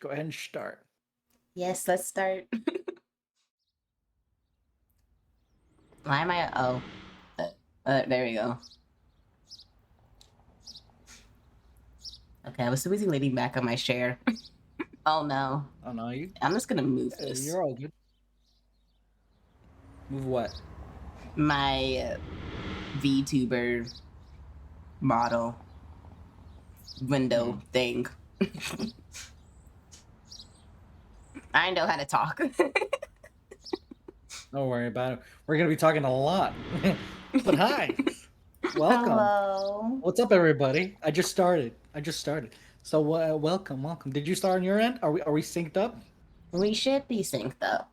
Go ahead and start. Yes, let's start. Why am I? Oh, there we go. Okay, I was too busy leaning back on my chair. Oh no, Oh no, I'm just gonna move this. you're all good. Move what? My VTuber model Hmm. window thing. I know how to talk. Don't worry about it. We're gonna be talking a lot. But hi, welcome. Hello. What's up, everybody? I just started. So welcome, welcome. Did you start on your end? Are we synced up? We should be synced up.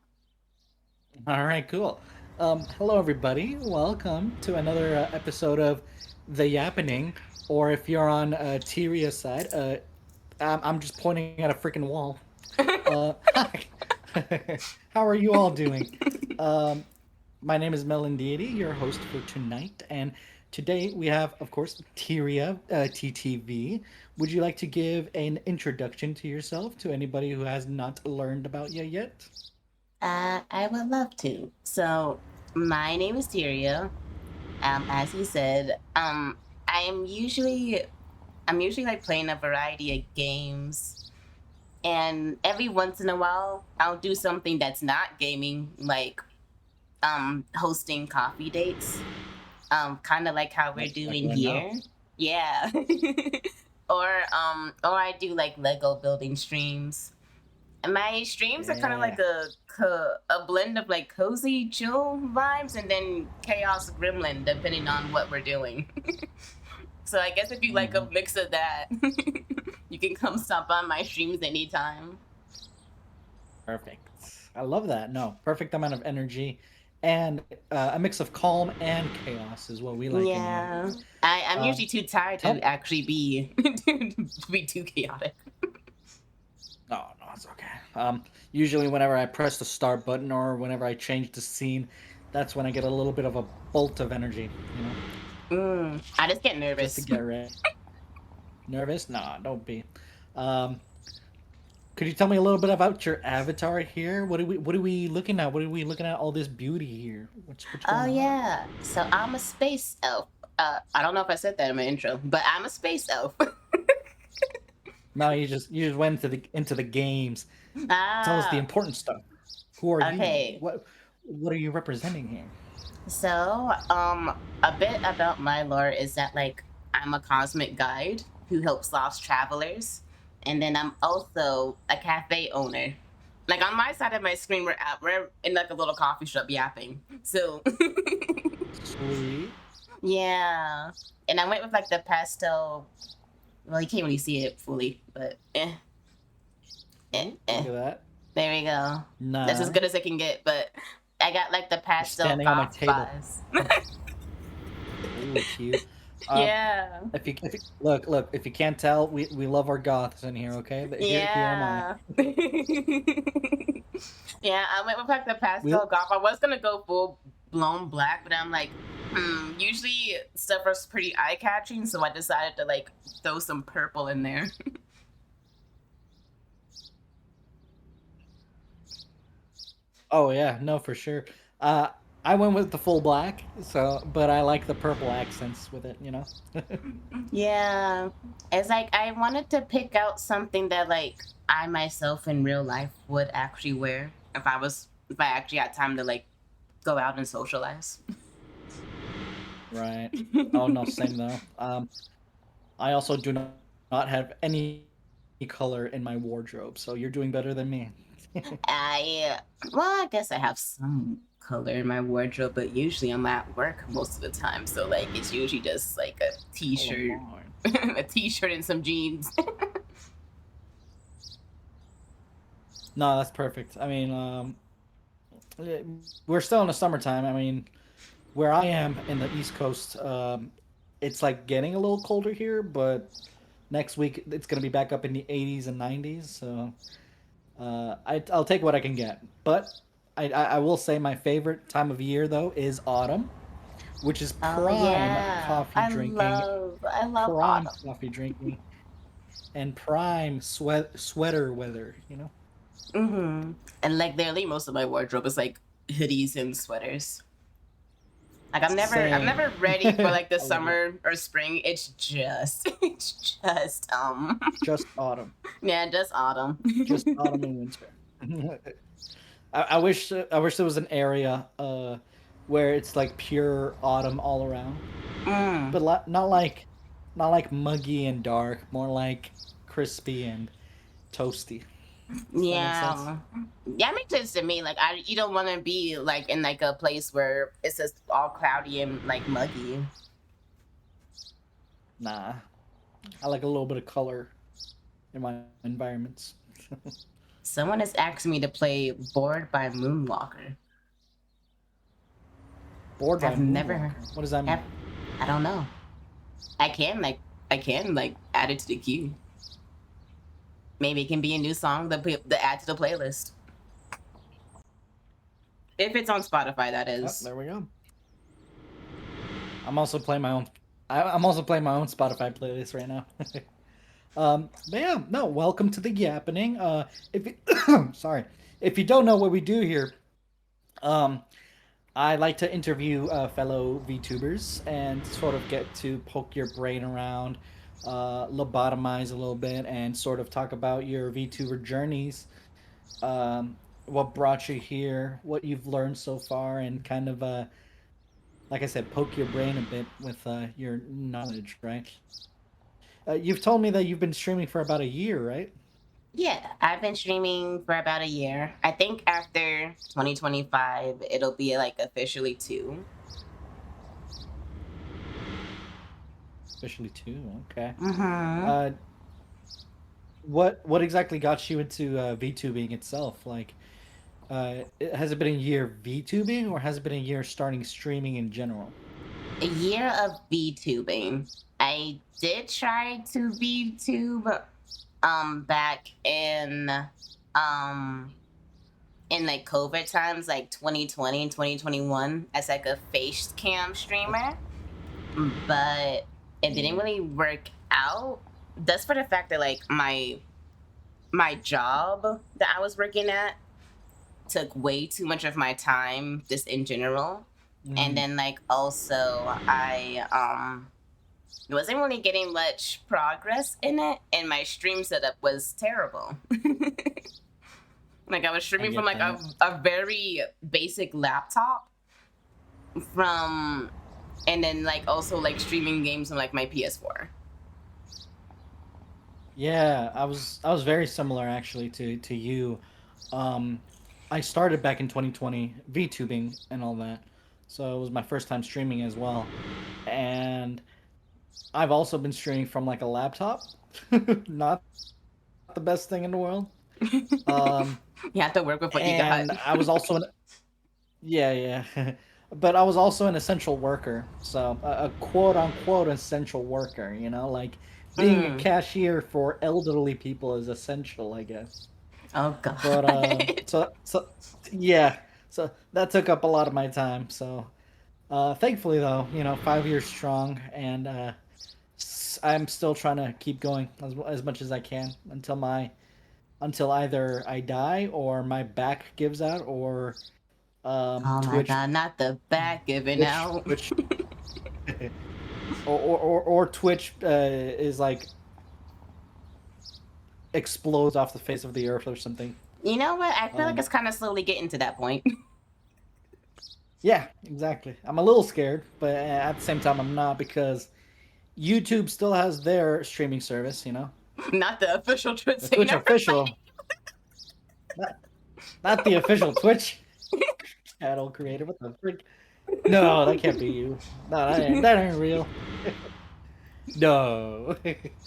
All right, cool. Hello, everybody. Welcome to another episode of the Yapping. Or if you're on Tyria's side, I'm just pointing at a freaking wall. Hi. How are you all doing? Um, my name is Melon Deity, your host for tonight, and today we have, of course, Tyria, TTV. Would you like to give an introduction to yourself to anybody who has not learned about you yet? I would love to. So, my name is Tyria. As you said, I am usually I'm usually like playing a variety of games, and every once in a while I'll do something that's not gaming, like hosting coffee dates. Kind of like how we're Like doing right now. here. Yeah. or I do like Lego building streams. And my streams are kind of Yeah. like a blend of like cozy chill vibes and then chaos gremlin depending on what we're doing. So I guess if you like Hmm. a mix of that, you can come stop on my streams anytime. Perfect. I love that. No, perfect amount of energy and a mix of calm and chaos is what we like in here. Yeah. I'm Um, usually too tired tell to me. actually be to be too chaotic. No, no, it's okay. Usually, whenever I press the start button or whenever I change the scene, that's when I get a little bit of a bolt of energy, you know, I just get just to nervous. get ready. Nervous? Nah, don't be. Um, could you tell me a little bit about your avatar here? What are we looking at? What are we looking at? All this beauty here. What's Oh going on? yeah. So I'm a space elf. I don't know if I said that in my intro, but I'm a space elf. No, you just went into the games. Tell us the Ah, important stuff. Who are you? okay. What are you representing here? So, a bit about my lore is that like I'm a cosmic guide who helps lost travelers, and then I'm also a cafe owner. Like on my side of my screen, we're in like a little coffee shop yapping. So, Sweet. yeah, and I went with like the pastel. Well, you can't really see it fully, but Ooh, look eh. at that. There we go. That's as Nah, good as I can get, but I got like the you're pastel standing on my goth table. vibes. Ooh, cute. Um, Yeah. if you look, if you can't tell, we love our goths in here. Okay, but here am I. Yeah. Yeah, I went with like the We pastel goth. I was gonna go full blown black, but I'm like, usually stuff is pretty eye catching, so I decided to like throw some purple in there. Oh yeah, no for sure. Uh, I went with the full black, so but I like the purple accents with it. You know. Yeah. It's like I wanted to pick out something that like I myself in real life would actually wear if I actually had time to like go out and socialize. Right. Oh no, same though. I also do not have any color in my wardrobe, so you're doing better than me. I well, I guess I have some color in my wardrobe, but usually I'm at work most of the time, so like it's usually just like a Oh t-shirt, my. a t-shirt and some jeans. No, that's perfect. I mean, we're still in the summertime. I mean, where I am in the East Coast, it's like getting a little colder here, but next week it's gonna be back up in the 80s and 90s. So I'll take what I can get. But I will say my favorite time of year though is autumn, which is Oh yeah, prime coffee drinking. I love Prime autumn. coffee drinking. and prime sweater weather. Mm-hmm. And like literally most of my wardrobe is like hoodies and sweaters. Like I'm Same. never ready for I like the love it. summer or spring. It's just it's just Just autumn. yeah, just autumn. Just autumn and winter. I wish there was an area where it's like pure autumn all around, Mm, but not like muggy and dark, more like crispy and toasty. Does that make sense? yeah. Yeah, it makes sense to me. Like I you don't wanna be like in like a place where it's just all cloudy and like muggy. Nah, I like a little bit of color in my environments. Someone has asked me to play Bored by Moonwalker. Bored by I've never Moonwalker. What does that have mean? I don't know. I can like I can like add it to the queue. Maybe it can be a new song to add to the playlist. If it's on Spotify, that Oh, is. there we go. I'm also playing my own. I'm also playing my own Spotify playlist right now. But yeah, no. Welcome to the Yappening. If you, sorry, if you don't know what we do here, um, I like to interview fellow VTubers and sort of get to poke your brain around, lobotomize a little bit, and sort of talk about your VTuber journeys, what brought you here, what you've learned so far, and kind of, like I said, poke your brain a bit with your knowledge, right? You've told me that you've been streaming for about a year, right? Yeah, I've been streaming for about a year. I think after 2025, it'll be like officially two. Officially two. Okay. Mm-hmm. Uh, what exactly got you into VTubing itself? Like, has it been a year VTubing or has it been a year starting streaming in general? A year of VTubing. I did try to VTube back um in like COVID times, like 2020 and 2021, as like a face cam streamer, but it didn't Yeah. really work out. That's for the fact that like my job that I was working at took way too much of my time just in general. And Mm, then like also I wasn't really getting much progress in it and my stream setup was terrible. Like I was I streaming from get like that. a very basic laptop from and then like also like streaming games on like my PS4. Yeah, I was very similar actually to you. Um, I started back in 2020 VTubing and all that, so it was my first time streaming as well. And I've also been streaming from like a laptop, not the best thing in the world. Um, You have to work with what you and I got. was also an yeah, yeah. But I was also an essential worker. So, a quote unquote essential worker, like being a Mm. cashier for elderly people is essential, I guess. Oh But god. yeah. So that took up a lot of my time. So, thankfully though, 5 years strong and I'm still trying to keep going as much as I can until either I die or my back gives out or Oh my Twitch god, not the back giving Twitch out. Twitch or Twitch is like explodes off the face of the earth or something. You know what? I feel like Um, it's kind of slowly getting to that point. yeah, exactly. I'm a little scared, but at the same time, I'm not because YouTube still has their streaming service. Not the official truth The saying Twitch everybody. official, not not the official Twitch channel creator. What the freak? No, that can't be you. No, that ain't real. No,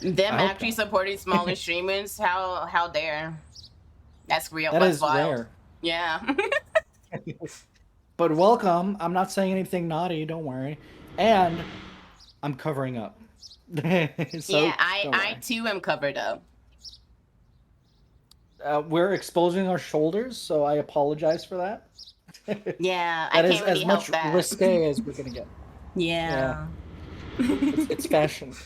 Them I hope actually not. supporting smaller streamers, how dare. That's real, That that's is wild. rare. Yeah. But welcome. I'm not saying anything naughty. Don't worry. And I'm covering up. Yeah, So I don't I worry. too am covered up. We're exposing our shoulders, so I apologize for that. Yeah, I That is can't really as help much that. risque as we're gonna get. Yeah, Yeah. it's fashion.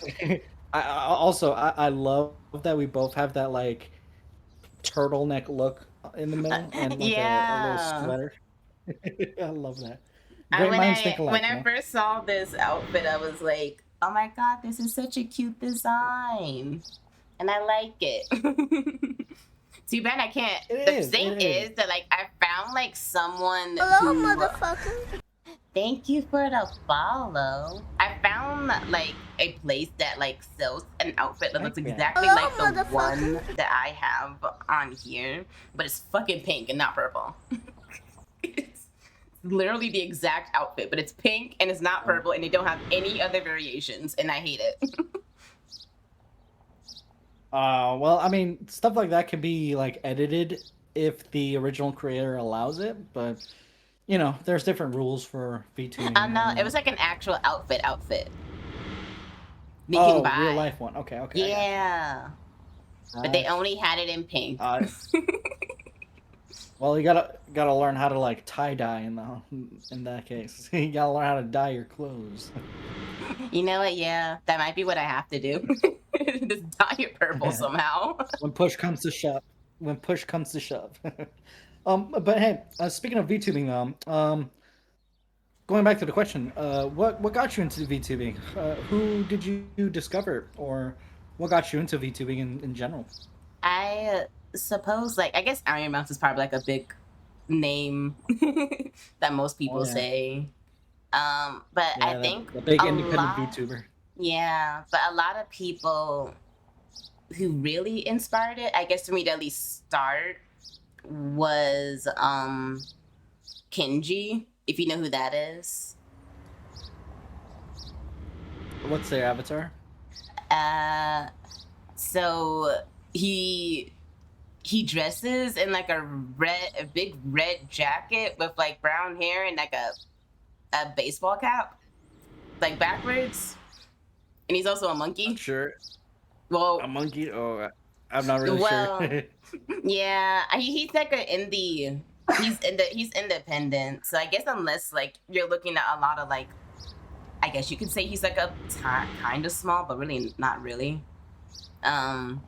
I love that we both have that like turtleneck look in the middle and like a little Yeah. sweater. I love that. I Great minds think when alike, you I know. first saw this outfit, I was like, "Oh my god, this is such a cute design," and I like it. Too bad I can't. It The is. thing It is. is that like I found like someone Hello, who. motherfucker. Thank you for the follow. I found like a place that like sells an outfit that looks Thank you. exactly Hello, like the one motherfucker. that I have on here, but it's fucking pink and not purple. It's literally the exact outfit, but it's pink and it's not Oh. purple, and they don't have any other variations, and I hate it. Well, I mean, stuff like that can be like edited if the original creator allows it, but you know, there's different rules for VTubing and No, it whatnot. was like an actual outfit that you can Oh, real buy. life one. Okay, okay, I got you. Yeah, but they Got you. only had it in pink. Well, you gotta learn how to like tie dye in that case. You gotta learn how to dye your clothes. You know what? Yeah, that might be what I have to do. Just dye it purple somehow. When push comes to shove. When push comes to shove. But hey, speaking of VTubing, going back to the question, what got you into VTubing? Who did you discover, or what got you into VTubing in general? I suppose, like, I guess Iron Mouse is probably like a big name that most Oh people yeah, say. But I yeah, think the big a independent lot, VTuber. yeah, but a lot of people who really inspired it, I guess for me to at least start, was Kenji, if you know who that is. What's their avatar? Uh, so he he dresses in like a big red jacket with like brown hair and like a baseball cap, like backwards. And he's also a Not monkey. sure. A Well, monkey? Oh, I'm not really sure. well, yeah, he's like an indie. He's independent. So I guess unless like you're looking at a lot of like, I guess you could say he's like a kind of small, but really not really. Um,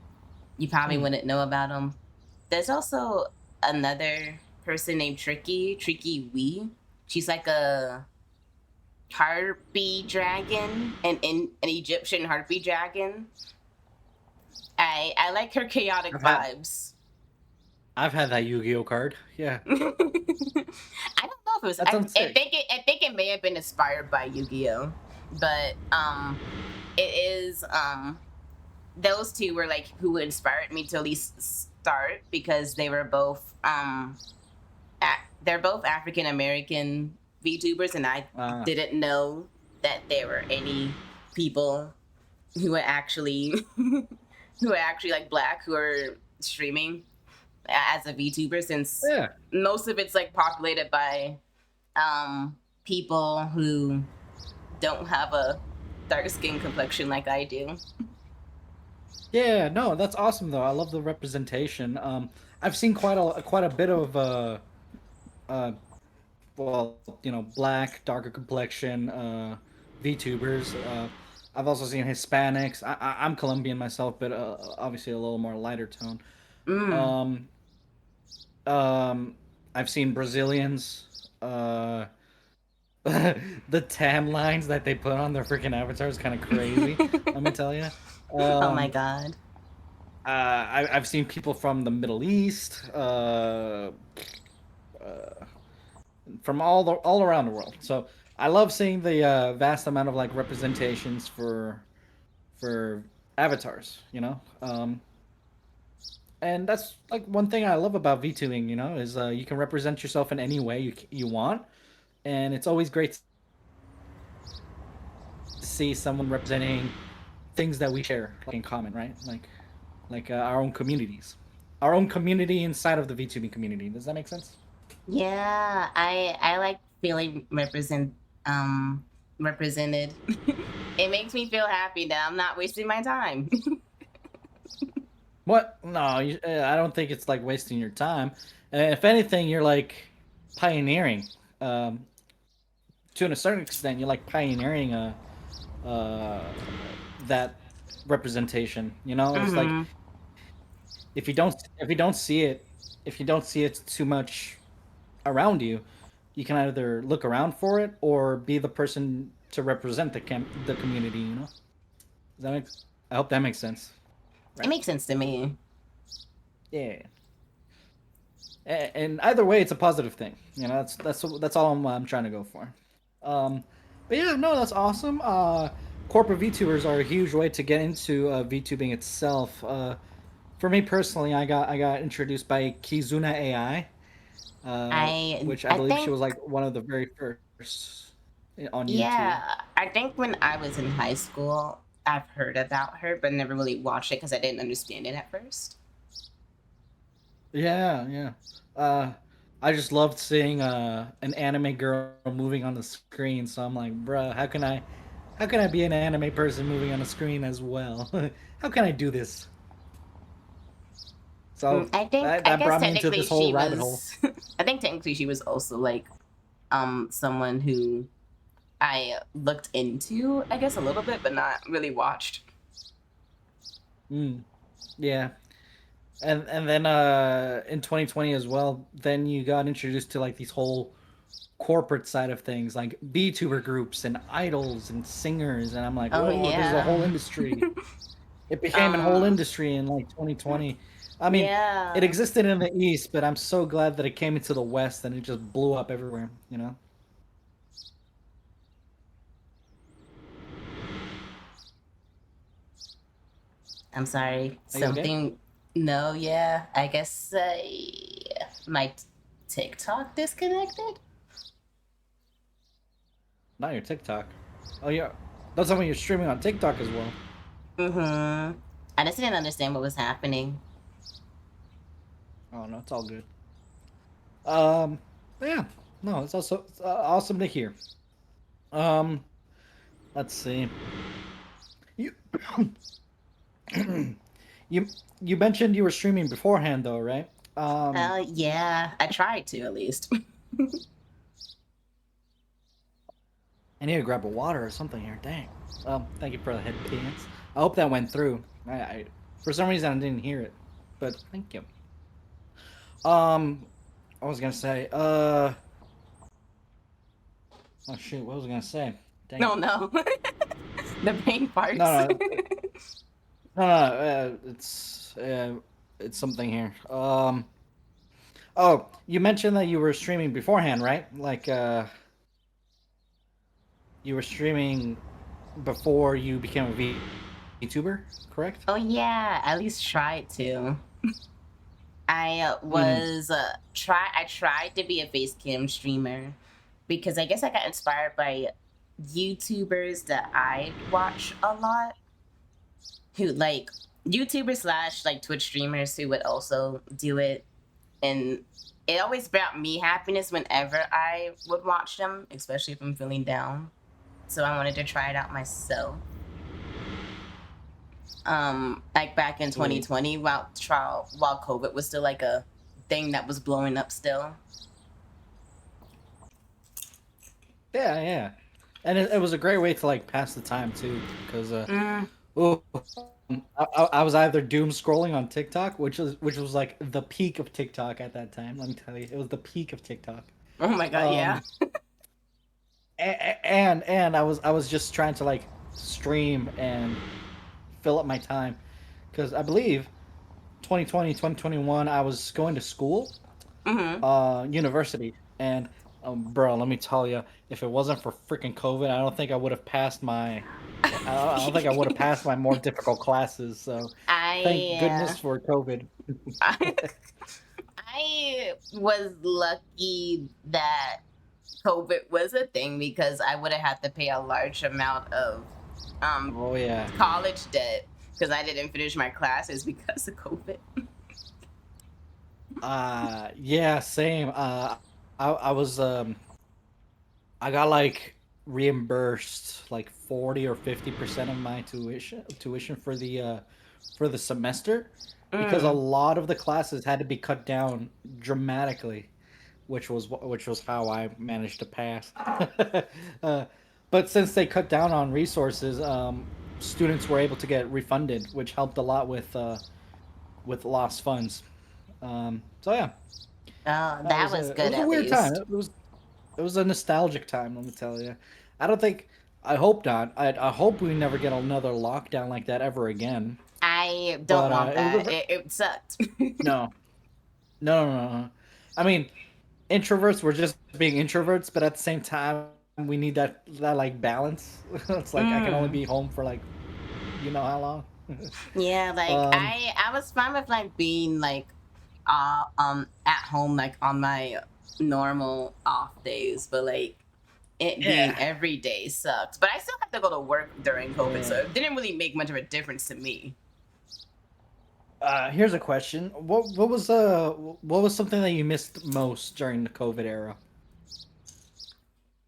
you probably Hmm. wouldn't know about him. There's also another person named Tricky Wee. She's like a harpy dragon, an Egyptian harpy dragon. I like her chaotic I've had vibes. I've had that Yu-Gi-Oh card. Yeah, I don't know if it was. that sounds sick. I think it may have been inspired by Yu-Gi-Oh, but it is those two were like who inspired me to at least start because they were both they're both African American VTubers, and I Uh, didn't know that there were any people who were actually who are actually like black who are streaming as a VTuber since yeah, most of it's like populated by people who don't have a dark skin complexion like I do. yeah. No, that's awesome though. I love the representation. I've seen quite a bit of uh, well, you know, black, darker complexion VTubers. I've also seen Hispanics. I'm Colombian myself, but obviously a little more lighter tone. Mm. Um, I've seen Brazilians. The tan lines that they put on their freaking avatars kind of crazy. Let me tell you. Oh my Um, god. I've seen people from the Middle East, from all around the world. So I love seeing the vast amount of like representations for avatars. You know, and that's like one thing I love about VTubing. You know, is you can represent yourself in any way you want, and it's always great to see someone representing things that we share, like in common, right? Like our own communities, our own community inside of the VTubing community. Does that make sense? Yeah, I like feeling represented. It makes me feel happy that I'm not wasting my time. What? No, I don't think it's like wasting your time. If anything, you're like pioneering. Um, to a certain extent, you're like pioneering uh, that. representation. You know, it's like Mm-hmm. if you don't see it too much around you, you can either look around for it or be the person to represent the community. You know, Does that make? I hope that makes sense. It Right? makes sense to me. Yeah. And either way, it's a positive thing. You know, that's all I'm trying to go for. Um, but yeah, no, that's awesome. Corporate VTubers are a huge way to get into VTubing itself. For me personally, I got introduced by Kizuna AI, I which I I believe she think was like one of the very first on YouTube. yeah, I think when I was in high school, I've heard about her, but never really watched it because I didn't understand it at first. Yeah, yeah. Uh, I just loved seeing an anime girl moving on the screen. So I'm like, bruh, how can I be an anime person moving on the screen as well? How can I do this? So I that guess brought me into technically this whole she rabbit hole. was. I think technically she was also like someone who I looked into, I guess a little bit, but not really watched. Mm, yeah, and then in 2020 as well, then you got introduced to like these whole corporate side of things, like VTuber groups and idols and singers, and I'm like, Oh whoa, this is a whole yeah. industry. It became a whole um industry in like 2020. I mean, it yeah. existed in the East, but I'm so glad that it came into the West and it just blew up everywhere. You know? I'm sorry. Are you okay? Something. No, yeah. I guess my TikTok disconnected. Not your TikTok. Oh yeah, that's when you're streaming on TikTok as well. Mm-hmm. I just didn't understand what was happening. Oh no, it's all good. Um, yeah, no, it's also awesome to hear. Um, let's see. You you you mentioned you were streaming beforehand though, right? Yeah. I tried to at least. I need to grab a water or something here. Dang. Thank you for the head pants. I hope that went through. For some reason I didn't hear it, but thank you. Um, I was gonna say. Oh shoot, what was I gonna say? Dang No, it. no. The brain parts. No, no, no, no. It's something here. Oh, you mentioned that you were streaming beforehand, right? Like, you were streaming before you became a VTuber, correct? Oh yeah, at least tried to. I Mm. was I tried to be a face cam streamer because I guess I got inspired by YouTubers that I watch a lot, who like YouTubers slash like Twitch streamers who would also do it, and it always brought me happiness whenever I would watch them, especially if I'm feeling down. So I wanted to try it out myself. Like back in Sweet. 2020, while COVID was still like a thing that was blowing up still. Yeah, yeah. And it was a great way to like pass the time too, because Mm. oh, I was either doom scrolling on TikTok, which was like the peak of TikTok at that time. Let me tell you, it was the peak of TikTok. Oh my god, yeah. Um, and I was just trying to like stream and fill up my time, because I believe 2020 2021 I was going to school, Hmm. university, and bro, let me tell you, if it wasn't for freaking COVID, I don't think I would have passed my I don't think I would have passed my more difficult classes. So, thank I goodness for COVID. I was lucky that COVID was a thing because I would have had to pay a large amount of um Oh yeah, college debt because I didn't finish my classes because of COVID. yeah, same. I was I got like reimbursed like 40 or 50% of my tuition for the semester, because a Mm. lot of the classes had to be cut down dramatically, which was how I managed to pass. uh, but since they cut down on resources, students were able to get refunded, which helped a lot with lost funds. So yeah, Oh, that that was was a it good was a at weird time. least. It was a nostalgic time. Let me tell you. I don't think. I hope not. I hope we never get another lockdown like that ever again. I don't But want it was a that. It sucked. no, no. I mean, introverts were just being introverts, but at the same time, we need that like balance. It's like I can only be home Mm. for like you know how long. Yeah, like um, I was fine with like being like at home like on my normal off days, but like it being yeah, every day sucked. But I still had to go to work during COVID, so yeah. it didn't really make much of a difference to me. Here's a question: what was something that you missed most during the COVID era?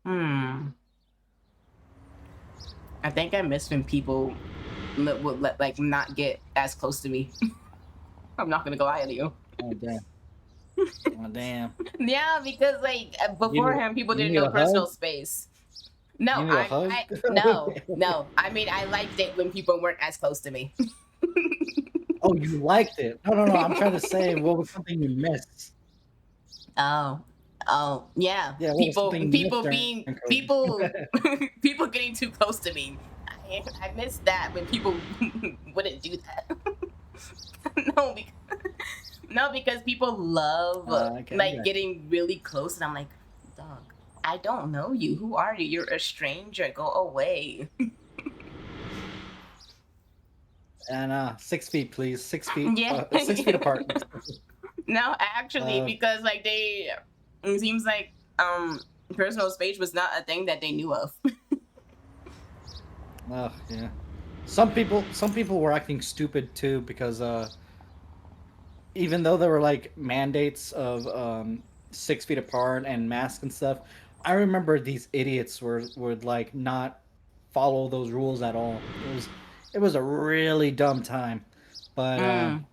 Hmm. I think I miss when people would like not get as close to me. I'm not gonna go lie to you. Oh damn! Oh damn! Yeah, because like beforehand, people You didn't need know a hug? personal space. No, You need a hug? I no no. I mean, I liked it when people weren't as close to me. Oh, you liked it? No. I'm trying to say, what was something you missed? Oh, oh, yeah. Yeah, what was People, something you missed people during being people, COVID? people getting too close to me. I miss that when people wouldn't do that. no, no, because people love Okay, I like got you. getting really close, and I'm like, dog, I don't know you. Who are you? You're a stranger. Go away. And 6 feet, please. 6 feet. yeah. 6 feet apart. no, actually, Uh, because like they, it seems like personal space was not a thing that they knew of. yeah. Some people were acting stupid too because even though there were like mandates of 6 feet apart and masks and stuff, I remember these idiots would like not follow those rules at all. It was a really dumb time, but Mm,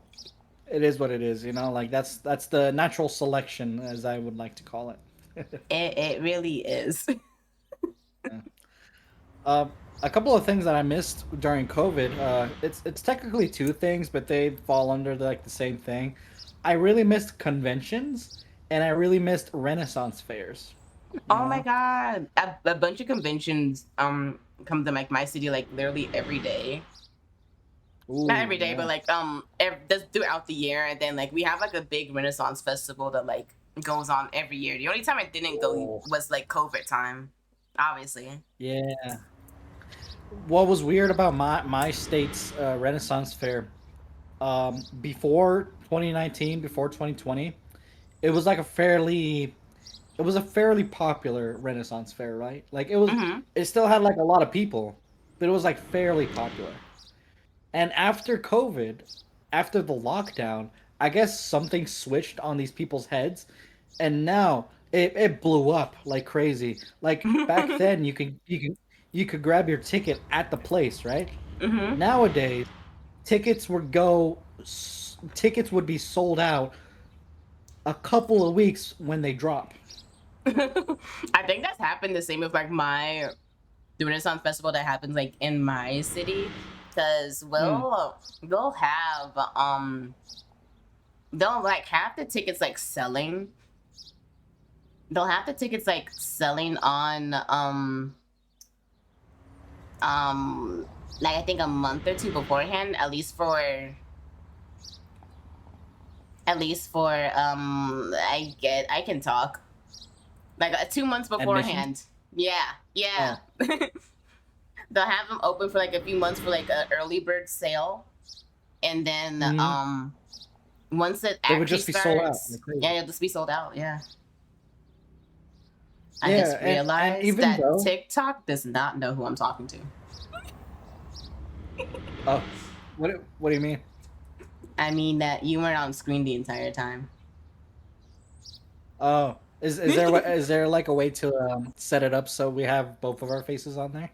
it is what it is. You know, like that's the natural selection, as I would like to call it. it really is. Yeah. Uh, a couple of things that I missed during COVID. It's technically two things, but they fall under like the same thing. I really missed conventions, and I really missed Renaissance fairs. You Oh my know, god, a bunch of conventions come to like my city like literally every day. Not ooh every day, but yeah. like just throughout the year. And then like we have like a big Renaissance festival that like goes on every year. The only time I didn't go Oh was like COVID time, obviously. yeah. What was weird about my state's Renaissance fair? Before 2019, before 2020, it was like it was a fairly popular Renaissance fair, right? Like Mm-hmm. it still had like a lot of people, but it was like fairly popular. And after COVID, after the lockdown, I guess something switched on these people's heads, and now it blew up like crazy. Like back then, you could grab your ticket at the place, right? mm-hmm. Nowadays, tickets would be sold out a couple of weeks when they drop. I think that's happened the same with like my the Renaissance festival that happens like in my city, because Mm. we'll have they'll like have the tickets like selling. They'll have the tickets like selling on like I think a month or two beforehand, at least for I can talk like 2 months Admissions? beforehand. Yeah, yeah. Oh. They'll have them open for like a few months for like an early bird sale, and then Hmm. once it They would actually just be sold out starts, like crazy. yeah, it'll just be sold out. Yeah, I Yeah, just and realized even that though TikTok does not know who I'm talking to. oh, what do you mean? I mean that you weren't on screen the entire time. Oh, is there like a way to set it up so we have both of our faces on there?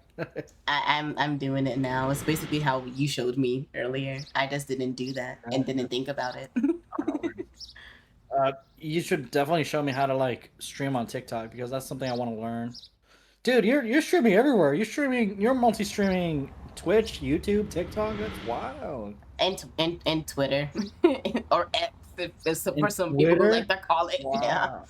I'm doing it now. It's basically how you showed me earlier. I just didn't do that and didn't think about it. No worries. You should definitely show me how to like stream on TikTok because that's something I want to learn. Dude, you're streaming everywhere. You're multi-streaming Twitch, YouTube, TikTok. That's wild. And Twitter or X, for And some people who like Twitter. to call it. Yeah, Wow.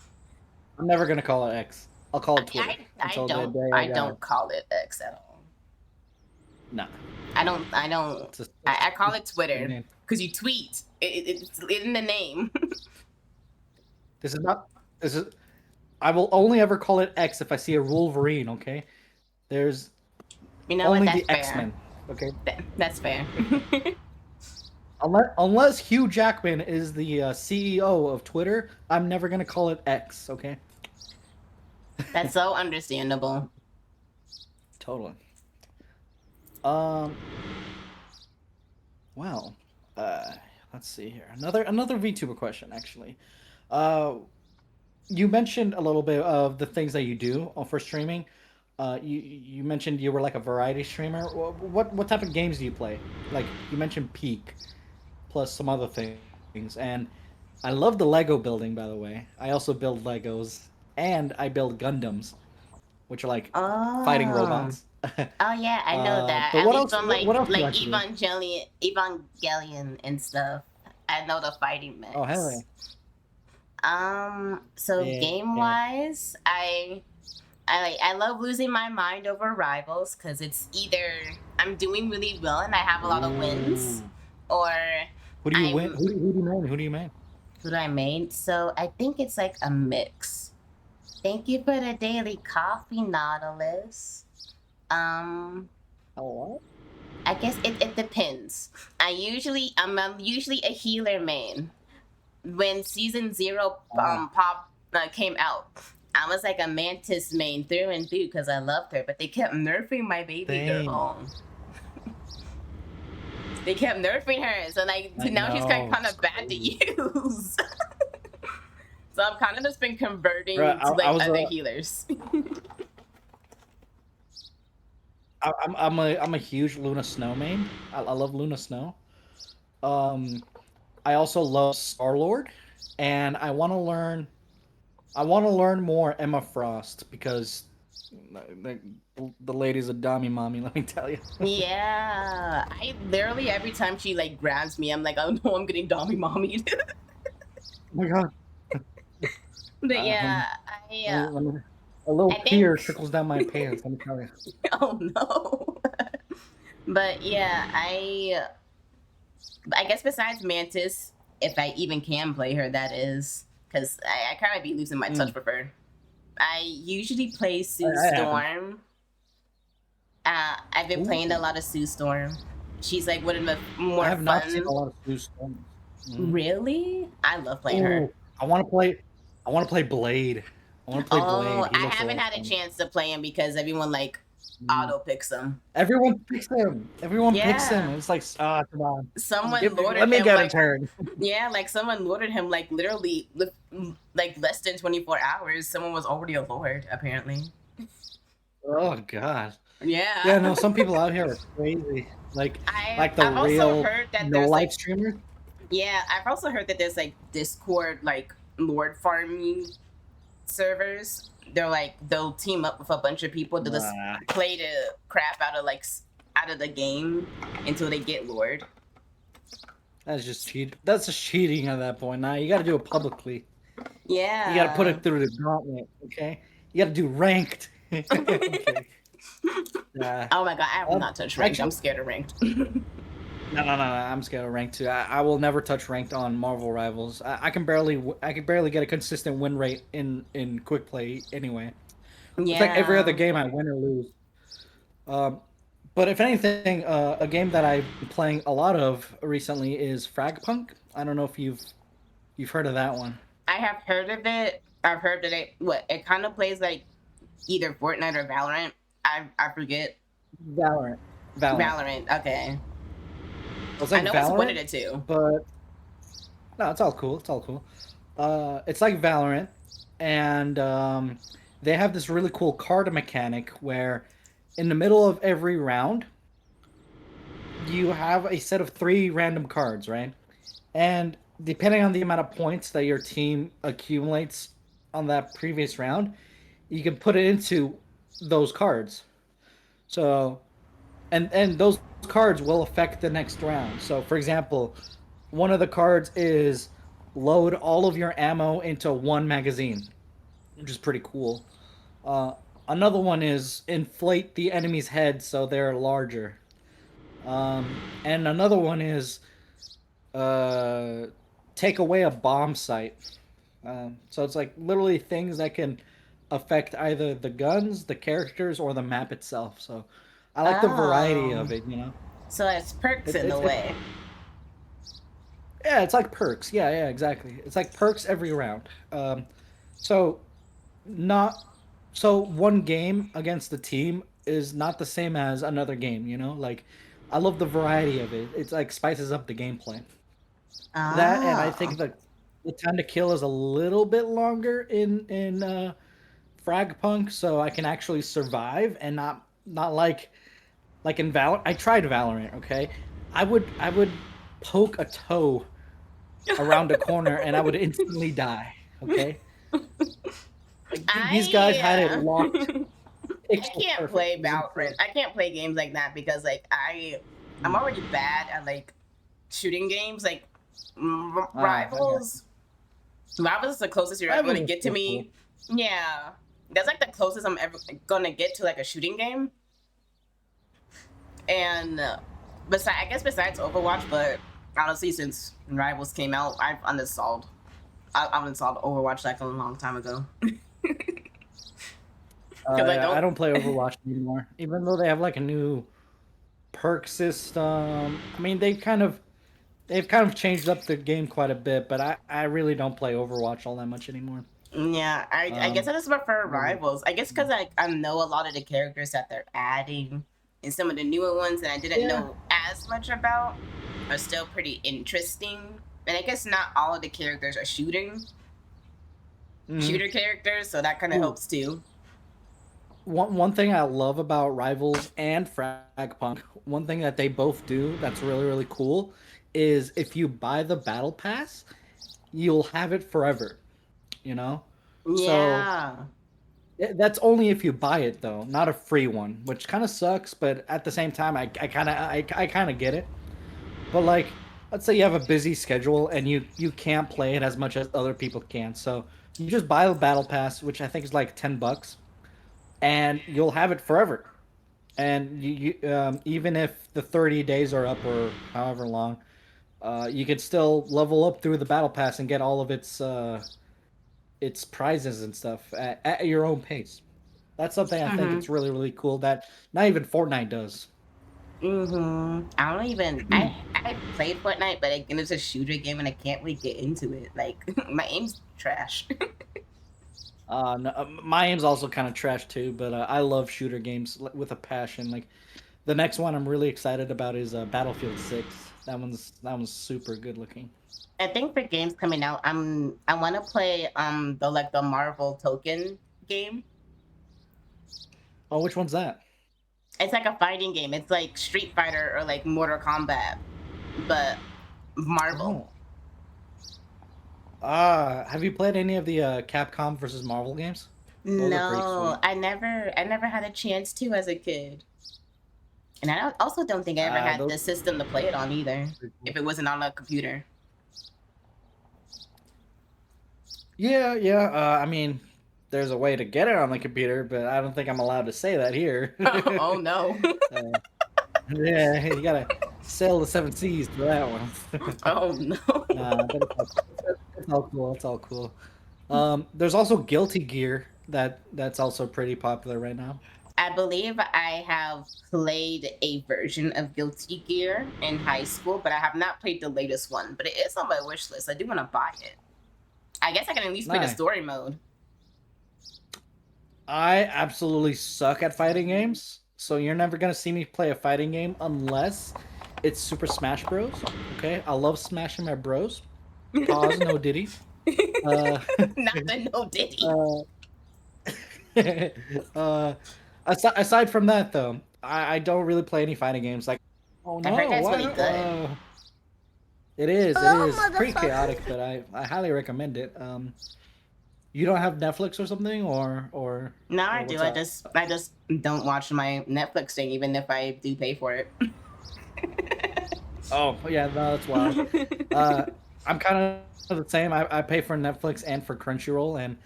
I'm never gonna call it X. I'll call it Twitter until the day I I die. don't call it X at all. Nah, I don't. I call it it's a good Twitter name. because you tweet. It's in the name. This is not. This is. I will only ever call it X if I see a Wolverine. Okay. There's You know what? only That's the X fair. Men. Okay. That's fair. Unless Hugh Jackman is the CEO of Twitter, I'm never gonna call it X. Okay. That's so understandable. Totally. Um. Well. Uh. Let's see here. Another VTuber question actually. Uh. You mentioned a little bit of the things that you do for streaming. You mentioned you were like a variety streamer. What type of games do you play? Like you mentioned Peak, plus some other things, and I love the Lego building. By the way, I also build Legos and I build Gundams, which are like fighting Oh. robots. Oh yeah, I know that. But At what least else? from What else do you like to do? Evangelion and stuff. I know the fighting Oh hell mechs. So yeah, game yeah. wise, I love losing my mind over rivals because it's either I'm doing really well and I have a lot of wins, Ooh. or Who do you win? I'm Who do you main? Who do you main? who do I main? So I think it's like a mix. Thank you for the daily coffee, Nautilus. Um, Oh what? I guess it depends. I'm usually a healer main. When season zero Ah, pop came out, I was like a Mantis main through and through because I loved her, but they kept nerfing my baby same. girl. They kept nerfing her, so like I now she's kind know. It's of bad to crazy. use. So I've kind of just been Bro, converting to I like was other healers. I'm a huge Luna Snow main. I love Luna Snow. Um, I also love Star Lord, and I want to learn more Emma Frost because the, the lady's a dummy mommy. Let me tell you. Yeah, I literally every time she like grabs me, I'm like, oh no, I'm getting dommy mommy. Oh my god. But yeah, Um, a little I tear think. trickles down my pants. Let me tell you. Oh no. But yeah, I guess besides Mantis, if I even can play her, that is, because I kind of be losing my touch Mm, with her. I usually play Sue that happens. Storm. I've been playing a Ooh, lot of Sue Storm. She's like one of the I more have not seen a fun. lot of Sue Storms. Mm. Really, I love playing her. Ooh, I want to play. I want to play Blade. I want to play Blade. Oh, He I looks a haven't lot of had a fun. chance to play him because everyone like Mm. auto picks him. Everyone picks him. Everyone picks him. Yeah, And it's like, ah, come on. someone Let lorded me him get a like, turn. yeah, like someone lorded him like literally like less than 24 hours. Someone was already a lord apparently. Oh god. Yeah, Yeah. no, some people out here are crazy. Like the I've also real heard that no there's life like, streamers. yeah, I've also heard that there's like Discord like lord farming servers. They're like they'll team up with a bunch of people to just Nah, play the crap out of like out of the game until they get lord. that's just cheat. That's just cheating at that point. Nah, you got to do it publicly. You got to put Yeah. it through the gauntlet. Okay. You got to do ranked. Okay. Yeah. Oh my god, I have not touched ranked. I'm Actually, scared of ranked. no. I'm scared of ranked too. I will never touch ranked on Marvel Rivals. I can barely get a consistent win rate in quick play anyway. It's like every other Yeah. game I win or lose. Um, but if anything, a game that I've been playing a lot of recently is Fragpunk. I don't know if you've heard of that one. I have heard of it. I've heard that it kind of plays like either Fortnite or Valorant. I forget. Valorant. Valorant. Valorant. Okay. It's I like know it's one of Valorant, the two. but no, it's all cool. It's all cool. It's like Valorant, and they have this really cool card mechanic where, in the middle of every round, you have a set of three random cards, right? And depending on the amount of points that your team accumulates on that previous round, you can put it into those cards. So and those cards will affect the next round. So, for example, one of the cards is load all of your ammo into one magazine, which is pretty cool. Uh, Another one is inflate the enemy's head so they're larger. And another one is uh, take away a bomb site. So it's like literally things that can affect either the guns, the characters, or the map itself. So I like the variety Oh, of it. You know, so it's perks in a it's way. yeah, it's like perks. Yeah, yeah, exactly. It's like perks every round. So not so one game against the team is not the same as another game. You know, like I love the variety of it. It's like spices up the gameplay. That and I Oh. think the time to kill is a little bit longer in Frag Punk, so I can actually survive and not like in Valorant. I tried Valorant. Okay, I would poke a toe around a corner and I would instantly die. Okay, like, these guys had it I locked I pixel can't perfect. play It was Valorant. insane. I can't play games like that because like I'm Mm. already bad at like shooting games. Like I got Rivals. Rivals is the closest you're ever rivals gonna are get to still cool. me. Yeah, that's like the closest I'm ever gonna get to like a shooting game. And besides, I guess besides Overwatch, but honestly, since Rivals came out, I've installed Overwatch like a long time ago because I Yeah, I don't. don't play Overwatch anymore, even though they have like a new perk system. I mean, they've kind of changed up the game quite a bit, but I really don't play Overwatch all that much anymore. Yeah, I guess Um, I just prefer really. Rivals. I guess because I know a lot of the characters that they're adding and some of the newer ones that I didn't Yeah. know as much about are still pretty interesting. And I guess not all of the characters are Hmm. shooter characters, so that kind of Ooh, helps too. one thing I love about Rivals and Fragpunk, one thing that they both do that's really cool, is if you buy the battle pass, you'll have it forever. You know, so Yeah. that's only if you buy it though, not a free one, which kind of sucks. But at the same time, I kind of get it. But like, let's say you have a busy schedule and you can't play it as much as other people can. So you just buy the battle pass, which I think is like $10, and you'll have it forever. And even if the 30 days are up or however long, you could still level up through the battle pass and get all of its prizes and stuff at your own pace. That's something I think Mm-hmm. it's really cool that not even Fortnite does. Mm-hmm. I don't even. I played Fortnite, but again, it's a shooter game, and I can't really get into it. Like my aim's trash. No, my aim's also kind of trash too, but I love shooter games with a passion. Like the next one I'm really excited about is Battlefield 6. That one's super good looking. I think for games coming out, I want to play the Marvel Token game. Oh, which one's that? It's like a fighting game. It's like Street Fighter or like Mortal Kombat, but Marvel. Oh, have you played any of the Capcom versus Marvel games? Those are pretty No, sweet. I never had a chance to as a kid, and also don't think I ever had Those the system to play it on either. are pretty If cool. it wasn't on a computer. Yeah, yeah. I mean, there's a way to get it on the computer, but I don't think I'm allowed to say that here. Oh no. uh, yeah, you gotta sail the seven seas for that one. Oh no. Nah, but it's all cool. It's all cool. There's also Guilty Gear that's also pretty popular right now. I believe I have played a version of Guilty Gear in high school, but I have not played the latest one. But it is on my wish list. I do want to buy it. I guess I can at least play the Nice. story mode. I absolutely suck at fighting games, so you're never gonna see me play a fighting game unless it's Super Smash Bros. Okay, I love smashing my bros. Pause, no Diddy. Uh, Not the no Diddy. uh, uh, aside from that, though, I don't really play any fighting games. Like, oh I heard no, that's what? really good. It is. It Hello, is pretty motherfuckers. chaotic, but I highly recommend it. You don't have Netflix or something, No, or I what's do. up? I just don't watch my Netflix thing, even if I do pay for it. Oh yeah, no, that's wild. Uh, I'm kind of the same. I pay for Netflix and for Crunchyroll, and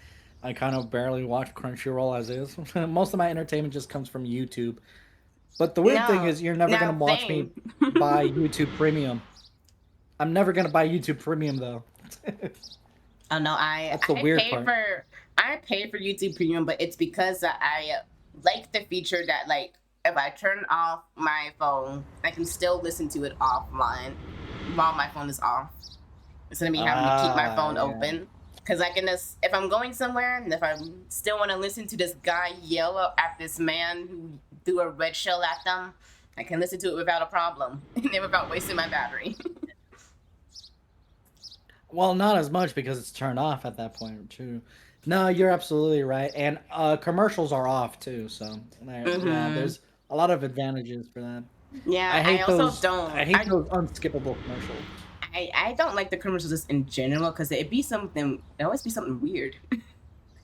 I kind of barely watch Crunchyroll as is. Most of my entertainment just comes from YouTube. But the weird thing No, is, you're never gonna no, watch same. me buy YouTube Premium. I'm never gonna buy YouTube Premium though. Oh no, That's the weird part. I pay for YouTube Premium, but it's because I like the feature that like if I turn off my phone, I can still listen to it offline while my phone is off, instead of me having to keep my Ah, phone yeah. open. Because I can just, if I'm going somewhere and if I still want to listen to this guy yell up at this man who threw a red shell at them, I can listen to it without a problem and without wasting my battery. Well, not as much because it's turned off at that point too. No, you're absolutely right, and commercials are off too. So yeah, Mm-hmm. there's a lot of advantages for that. Yeah, I I hate also those. I don't. hate those unskippable commercials. I don't like the commercials just in general because it always be something weird.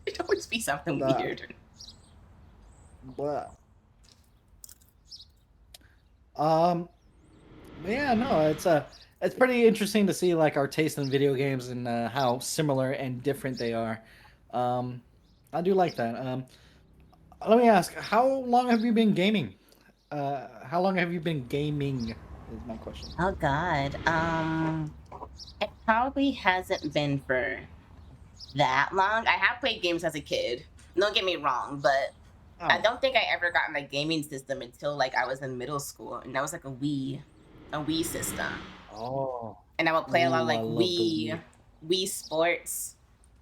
It always be something Uh, weird. blah. Um, yeah, no, it's pretty interesting to see like our taste in video games and how similar and different they are. Um, I do like that. Let me ask, how long have you been gaming? How long have you been gaming? Is my question. Oh God. It probably hasn't been for that long. I have played games as a kid. Don't get me wrong, but I Oh, don't think I ever got my gaming system until like I was in middle school, and that was like a Wii system. oh, And I would play a lot of ooh, I like love the Wii. Wii Sports.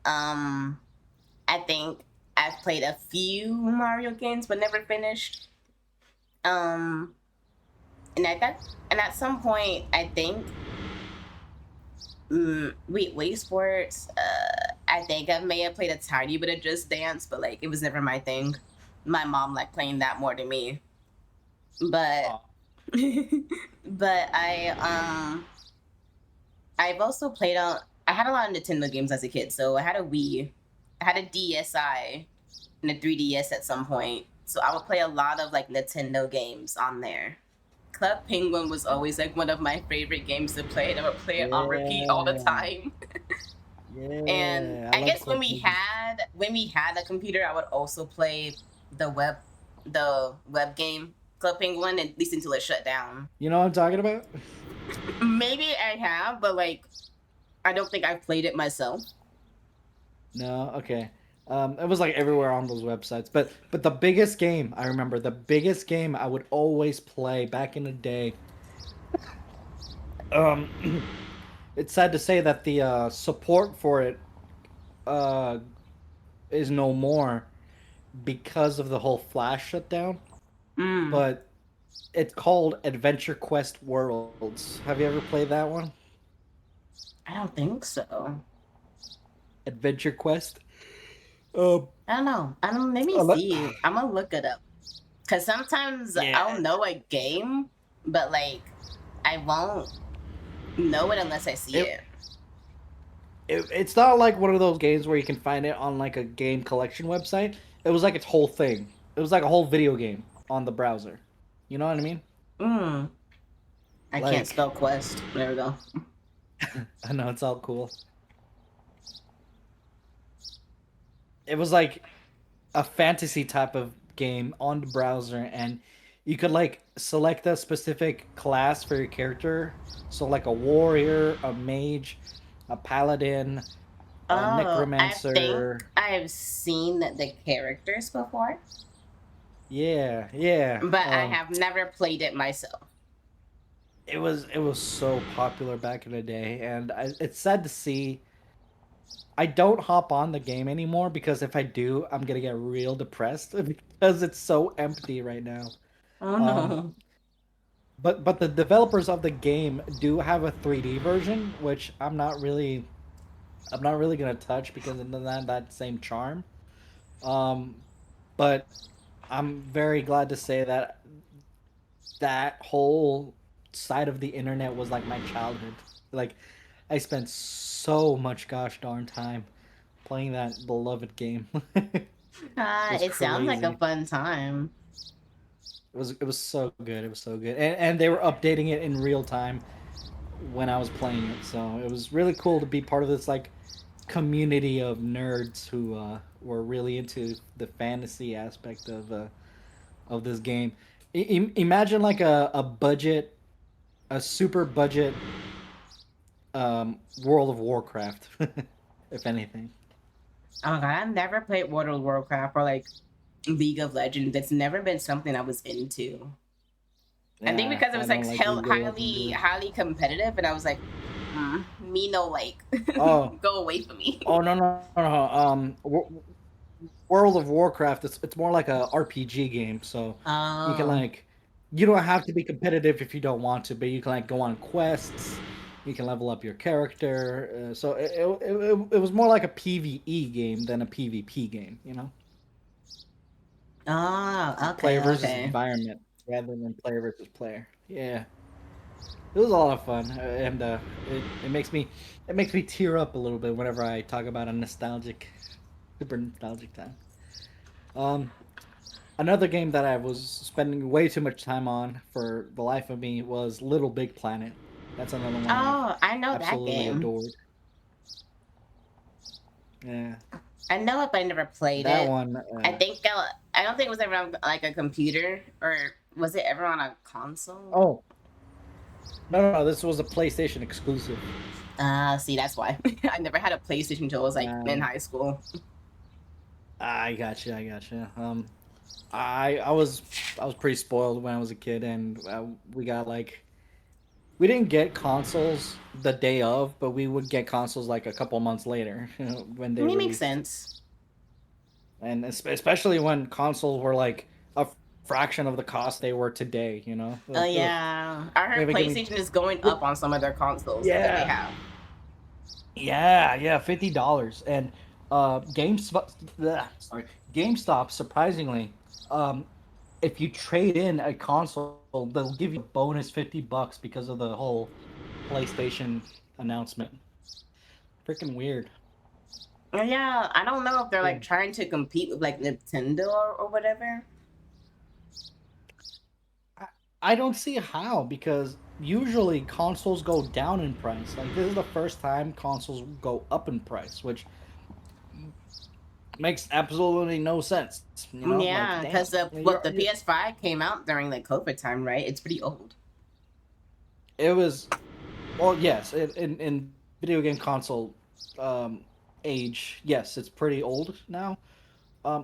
Um, I think I've played a few Mario games, but never finished. Um, and at some point, I think Wii Sports. I think I may have played a tiny bit of Just Dance, but like it was never my thing. My mom liked playing that more than me. But Oh, but I've also played on. I had a lot of Nintendo games as a kid, so I had a Wii, I had a DSi, and a 3DS at some point. So I would play a lot of like Nintendo games on there. Club Penguin was always like one of my favorite games to play, and I would play it on repeat all the yeah, time. And yeah. I I love guess Club Penguin. when we had a computer, I would also play the web the web game Club Penguin, at least until it shut down. You know what I'm talking about? Maybe I have, but like I don't think I've played it myself. No, okay. It was like everywhere on those websites, but the biggest game I remember, the biggest game I would always play back in the day. Um, it's sad to say that the support for it uh is no more because of the whole Flash shutdown. Mm, But it's called Adventure Quest Worlds. Have you ever played that one? I don't think so. Adventure Quest. Um, I don't know. I don't. Let me uh, let- see. I'm gonna look it up because sometimes I'll yeah, know a game, but like I won't know it unless I see it, it. it's not like one of those games where you can find it on like a game collection website. It was like its whole thing. It was like a whole video game on the browser. You know what I mean? Mm, I can't Like, spell quest. There we go. I know it's all cool. It was like a fantasy type of game on the browser, and you could like select a specific class for your character. So like a warrior, a mage, a paladin, a Oh, I think necromancer. I've seen the characters before, Yeah, yeah. but I have never played it myself. It was so popular back in the day, and it's sad to see. I don't hop on the game anymore because if I do, I'm gonna get real depressed because it's so empty right now. Oh Um, no. but the developers of the game do have a 3D version, which I'm not really gonna touch because it doesn't have that same charm. Um, but I'm very glad to say that that whole side of the internet was like my childhood. Like I spent so much gosh darn time playing that beloved game. It was It sounds like a crazy. fun time. It was so good. It was so good, and they were updating it in real time when I was playing it. So it was really cool to be part of this like community of nerds who were really into the fantasy aspect of this game. Imagine like a budget, a super budget World of Warcraft, if anything. Oh god, I've never played World of Warcraft or like League of Legends. It's never been something I was into. I think Yeah, because it I was like don't like League of Legends highly either. highly competitive, and I was like, me no like, Oh, go away from me. oh no no no no. World of Warcraft. It's more like a RPG game, so you can Oh, like you don't have to be competitive if you don't want to, but you can like go on quests. You can level up your character. So it was more like a PVE game than a PvP game, you know, oh, player okay, versus okay. environment rather than player versus player. Yeah, it was a lot of fun, and it makes me tear up a little bit whenever I talk about a nostalgic, super nostalgic time. Um, Another game that I was spending way too much time on for the life of me was Little Big Planet. That's another one I've Oh, I know that absolutely game. adored. Yeah, I know it, but I never played that it. one. I don't think it was ever on like a computer, or was it ever on a console? Oh no, this was a PlayStation exclusive. See, that's why I never had a PlayStation until I was like in Um, high school. I got you. I got you. I was pretty spoiled when I was a kid, and we got like we didn't get consoles the day of, but we would get consoles like a couple months later when they It makes released. sense. And especially when consoles were like a fraction of the cost they were today. You know, like Oh ugh, yeah, I heard give me PlayStation is going up on some of their consoles that they yeah, have. yeah, $50 and GameStop. Sorry, GameStop. Surprisingly, um, if you trade in a console, they'll give you a bonus $50 because of the whole PlayStation announcement. Freaking weird. Yeah, I don't know if they're Yeah. like trying to compete with like Nintendo or whatever. I, I don't see how because usually consoles go down in price. Like this is the first time consoles go up in price, which makes absolutely no sense. You know, like Yeah, damn, because you're the PS5 came out during like COVID time, right? It's pretty old. it was well, yes, in video game console um, age, yes, it's pretty old now.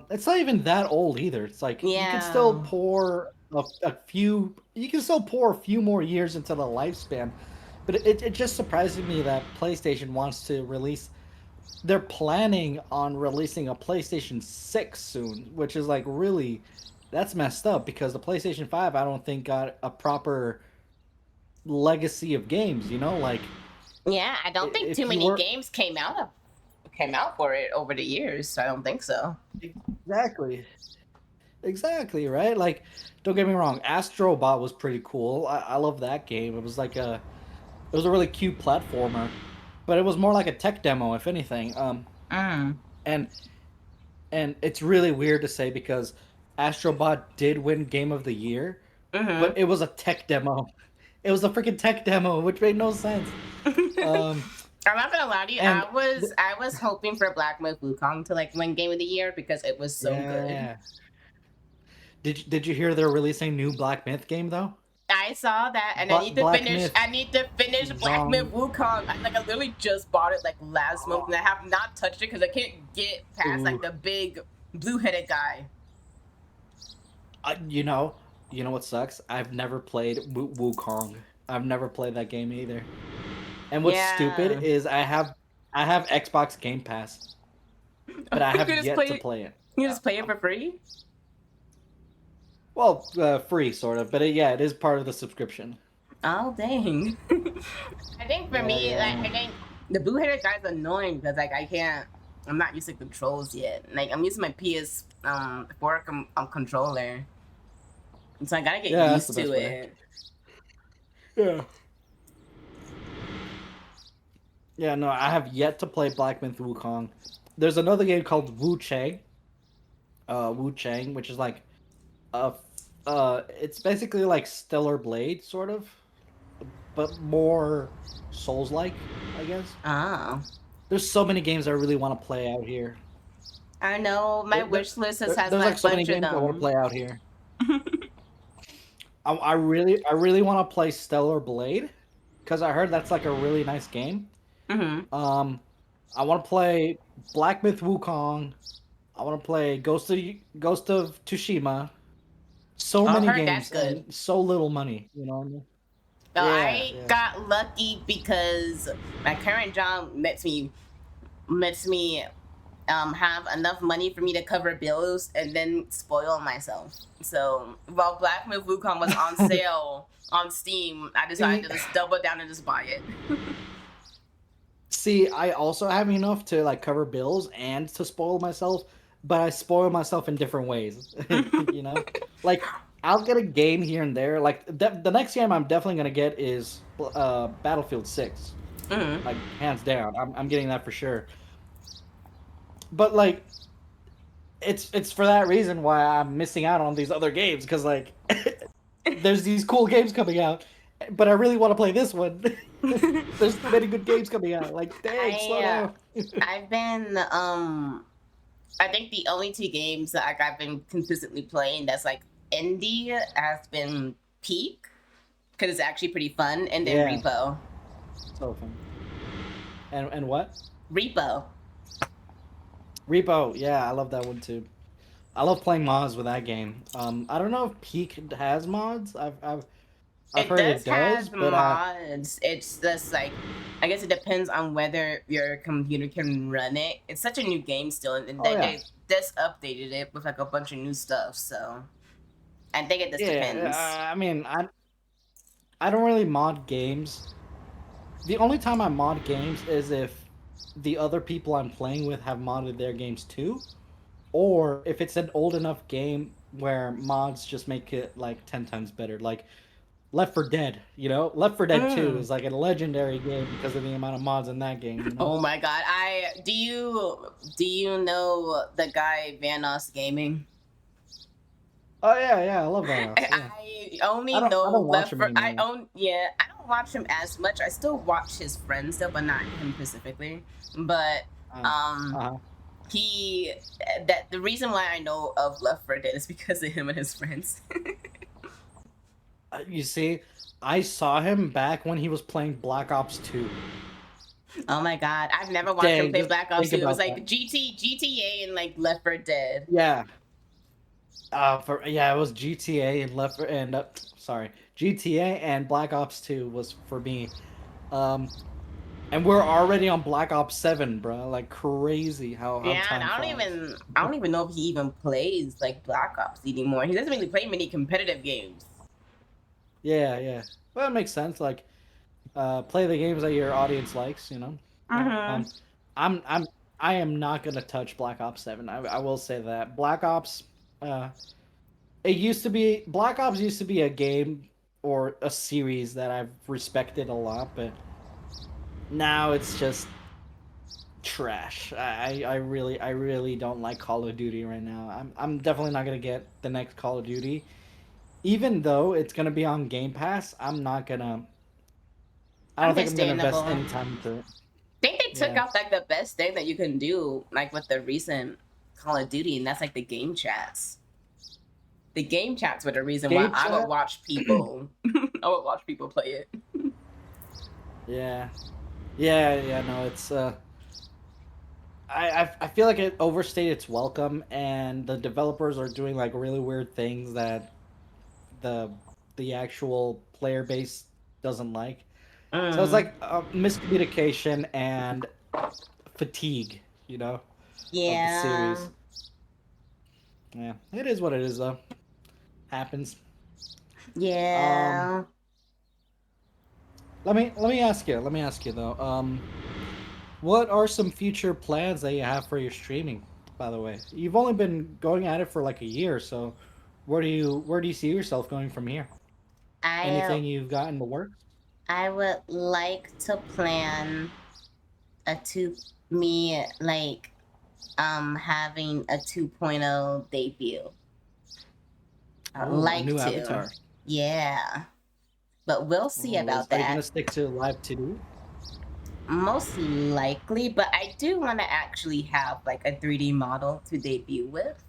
It's not even that old either. It's like you can still Yeah, pour you can still pour a few more years into the lifespan. But it just surprises me that PlayStation wants to release. They're planning on releasing a PlayStation 6 soon, which is like really, that's messed up because the PlayStation 5 I don't think got a proper legacy of games. You know, like yeah. I don't think too if you many were games came out for it over the years. So I don't think so. exactly exactly right. Like, don't get me wrong, Astrobot was pretty cool. I love that game. It was a really cute platformer, but it was more like a tech demo, if anything. Mm. And and it's really weird to say because Astrobot did win Game of the Year, but Mm-hmm. it was a tech demo. It was a freaking tech demo, which made no sense. Um, I'm not gonna lie to you. and I was hoping for Black Myth Wukong to like win Game of the Year because it was so good. yeah, did you hear they're releasing a new Black Myth game though? I saw that, and Black Myth I need to finish Black Myth Zhong. Wukong. I literally just bought it like last month, and I have not touched it because I can't get past Ooh, like the big blue-headed guy. you know, you know what sucks? I've never played Wukong. I've never played that game either. And what's stupid Yeah, is I have Xbox Game Pass, but I you have can just yet play to it. play it. You can just play it for free. Well, free sort of, but yeah, it is part of the subscription. Oh dang! I think for Yeah, me, like yeah, I think the blue-headed guy's annoying because like I can't. I'm not used to controls yet. Like I'm using my PS 4 controller, so I gotta get yeah. That's the used to best way. it. Yeah, yeah. No, I have yet to play Black Myth Wukong. there's another game called Wu Chang, which is like uh it's basically like Stellar Blade sort of, but more Souls like, I guess. Oh, There's so many games I really want to play out here. I know my There, there, wish list has there's like like a so many bunch of games I want to them. play out here. I really want to play Stellar Blade because I heard that's like a really nice game. Hmm. Um, I want to play Black Myth Wukong. I want to play Ghost of Tsushima. So I many heard that's games good. and so little money. You know what I mean? Yeah, I yeah. got lucky because my current job lets me have enough money for me to cover bills and then spoil myself. So while Black Myth Wukong was on sale on Steam, I decided See, to just double down and just buy it. see, I also have enough to like cover bills and to spoil myself, but I spoil myself in different ways. You know, like I'll get a game here and there. Like the next game I'm definitely gonna get is Battlefield 6, Hmm. like hands down. I'm getting that for sure. But like it's for that reason why I'm missing out on these other games because like there's these cool games coming out, but I really want to play this one. There's too many good games coming out. Like, dang, slow I down. I've been I think the only two games that like, I've been consistently playing that's like indie has been Peak because it's actually pretty fun, and then Yeah, Repo. so fun. And what? Repo. Repo. Yeah, I love that one too. I love playing mods with that game. I don't know if Peak has mods. I've It heard does it does, have but mods. It's just like I guess it depends on whether your computer can run it. It's such a new game still, and oh yeah, they just updated it with like a bunch of new stuff. So I think it just yeah. depends. I mean, I don't really mod games. The only time I mod games is if the other people I'm playing with have modded their games too, or if it's an old enough game where mods just make it like 10 times better. Like Left 4 Dead, you know? Left 4 Dead 2 Mm. is like a legendary game because of the amount of mods in that game, you know? Oh my god! I do you know the guy Vanos Gaming? Oh yeah, yeah, I love Vanoss. Yeah. I only I know don't watch Left him for I anymore. own yeah, I don't watch him as much. I still watch his friends though, but not him specifically. But Uh, um uh-huh. he that the reason why I know of Left 4 Dead is because of him and his friends. You see, I saw him back when he was playing Black Ops 2. Oh my god, I've never watched him Dang, play just Black Ops think 2. It was about that. like GTA and like Left 4 Dead. Yeah. For yeah, it was GTA and sorry, GTA and Black Ops 2 was for me. Um, and we're already on Black Ops 7, bro. Like crazy how Yeah, and time flies. I don't even know if he even plays like Black Ops anymore. He doesn't really play many competitive games. Yeah, yeah. Well, it makes sense. Like, play the games that your audience likes. You know. Mm-hmm. I'm I'm I am not gonna touch Black Ops 7. I will say that Black Ops. Uh, it used to be Black Ops used to be a game or a series that I've respected a lot, but now it's just trash. I really don't like Call of Duty right now. I'm definitely not gonna get the next Call of Duty, even though it's gonna be on Game Pass. I'm not gonna. I don't think I'm gonna invest Understandable. any time into it. Think they took Yeah, out like the best thing that you can do, like with the recent Call of Duty, and that's like the game chats. The game chats were the reason why game I would chat. watch people. I would watch people play it. Yeah, yeah, yeah. No, it's I feel like it overstayed its welcome, and the developers are doing like really weird things that the the actual player base doesn't like. So it's Mm, like miscommunication and fatigue, you know, of the yeah, series. Yeah, it is what it is though. Happens. Um, yeah. let me ask you though. What are some future plans that you have for your streaming? By the way, you've only been going at it for like a year, so where do you see yourself going from here? I Anything you've got in the works? I would like to plan a two me like. having a 2.0 debut. I'd Oh, a like new to. avatar. Yeah. But we'll see Oh, about are you gonna that. stick to live 2D? Most likely, but I do want to actually have like a 3D model to debut with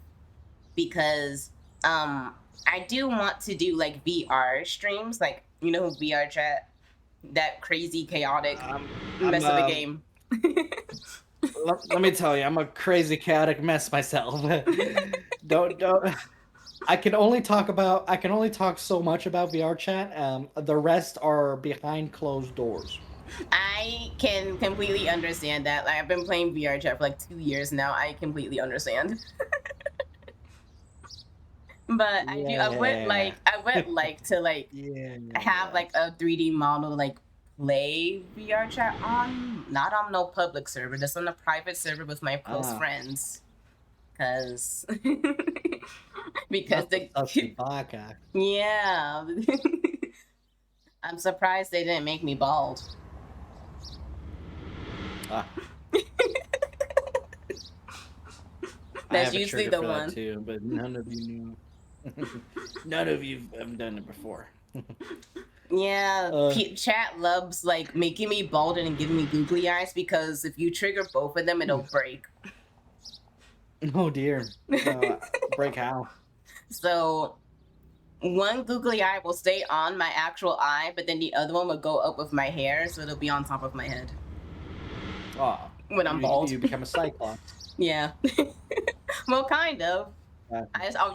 because I do want to do like VR streams, like VR chat, that crazy chaotic I'm mess of a game. let me tell you, I'm a crazy chaotic mess myself. Don't. I can only talk so much about VR chat. The rest are behind closed doors. I can completely understand that. Like, I've been playing VR chat for like 2 years now. I completely understand. But I do. Yeah. I would like to like have Yeah. like a 3D model like play VR chat on, not on no public server, just on a private server with my close Ah, friends. Cause because not the the touchy baka. yeah, I'm surprised they didn't make me bald. Ah, I That's have a usually trigger the for that one. too, but none of you knew. None of you have done it before. Yeah, uh, chat loves like making me bald and giving me googly eyes because if you trigger both of them, it'll break. oh dear. Break how? So one googly eye will stay on my actual eye, but then the other one will go up with my hair, so it'll be on top of my head Oh, when I'm bald. you become a cyclops. Yeah, well, kind of. Uh,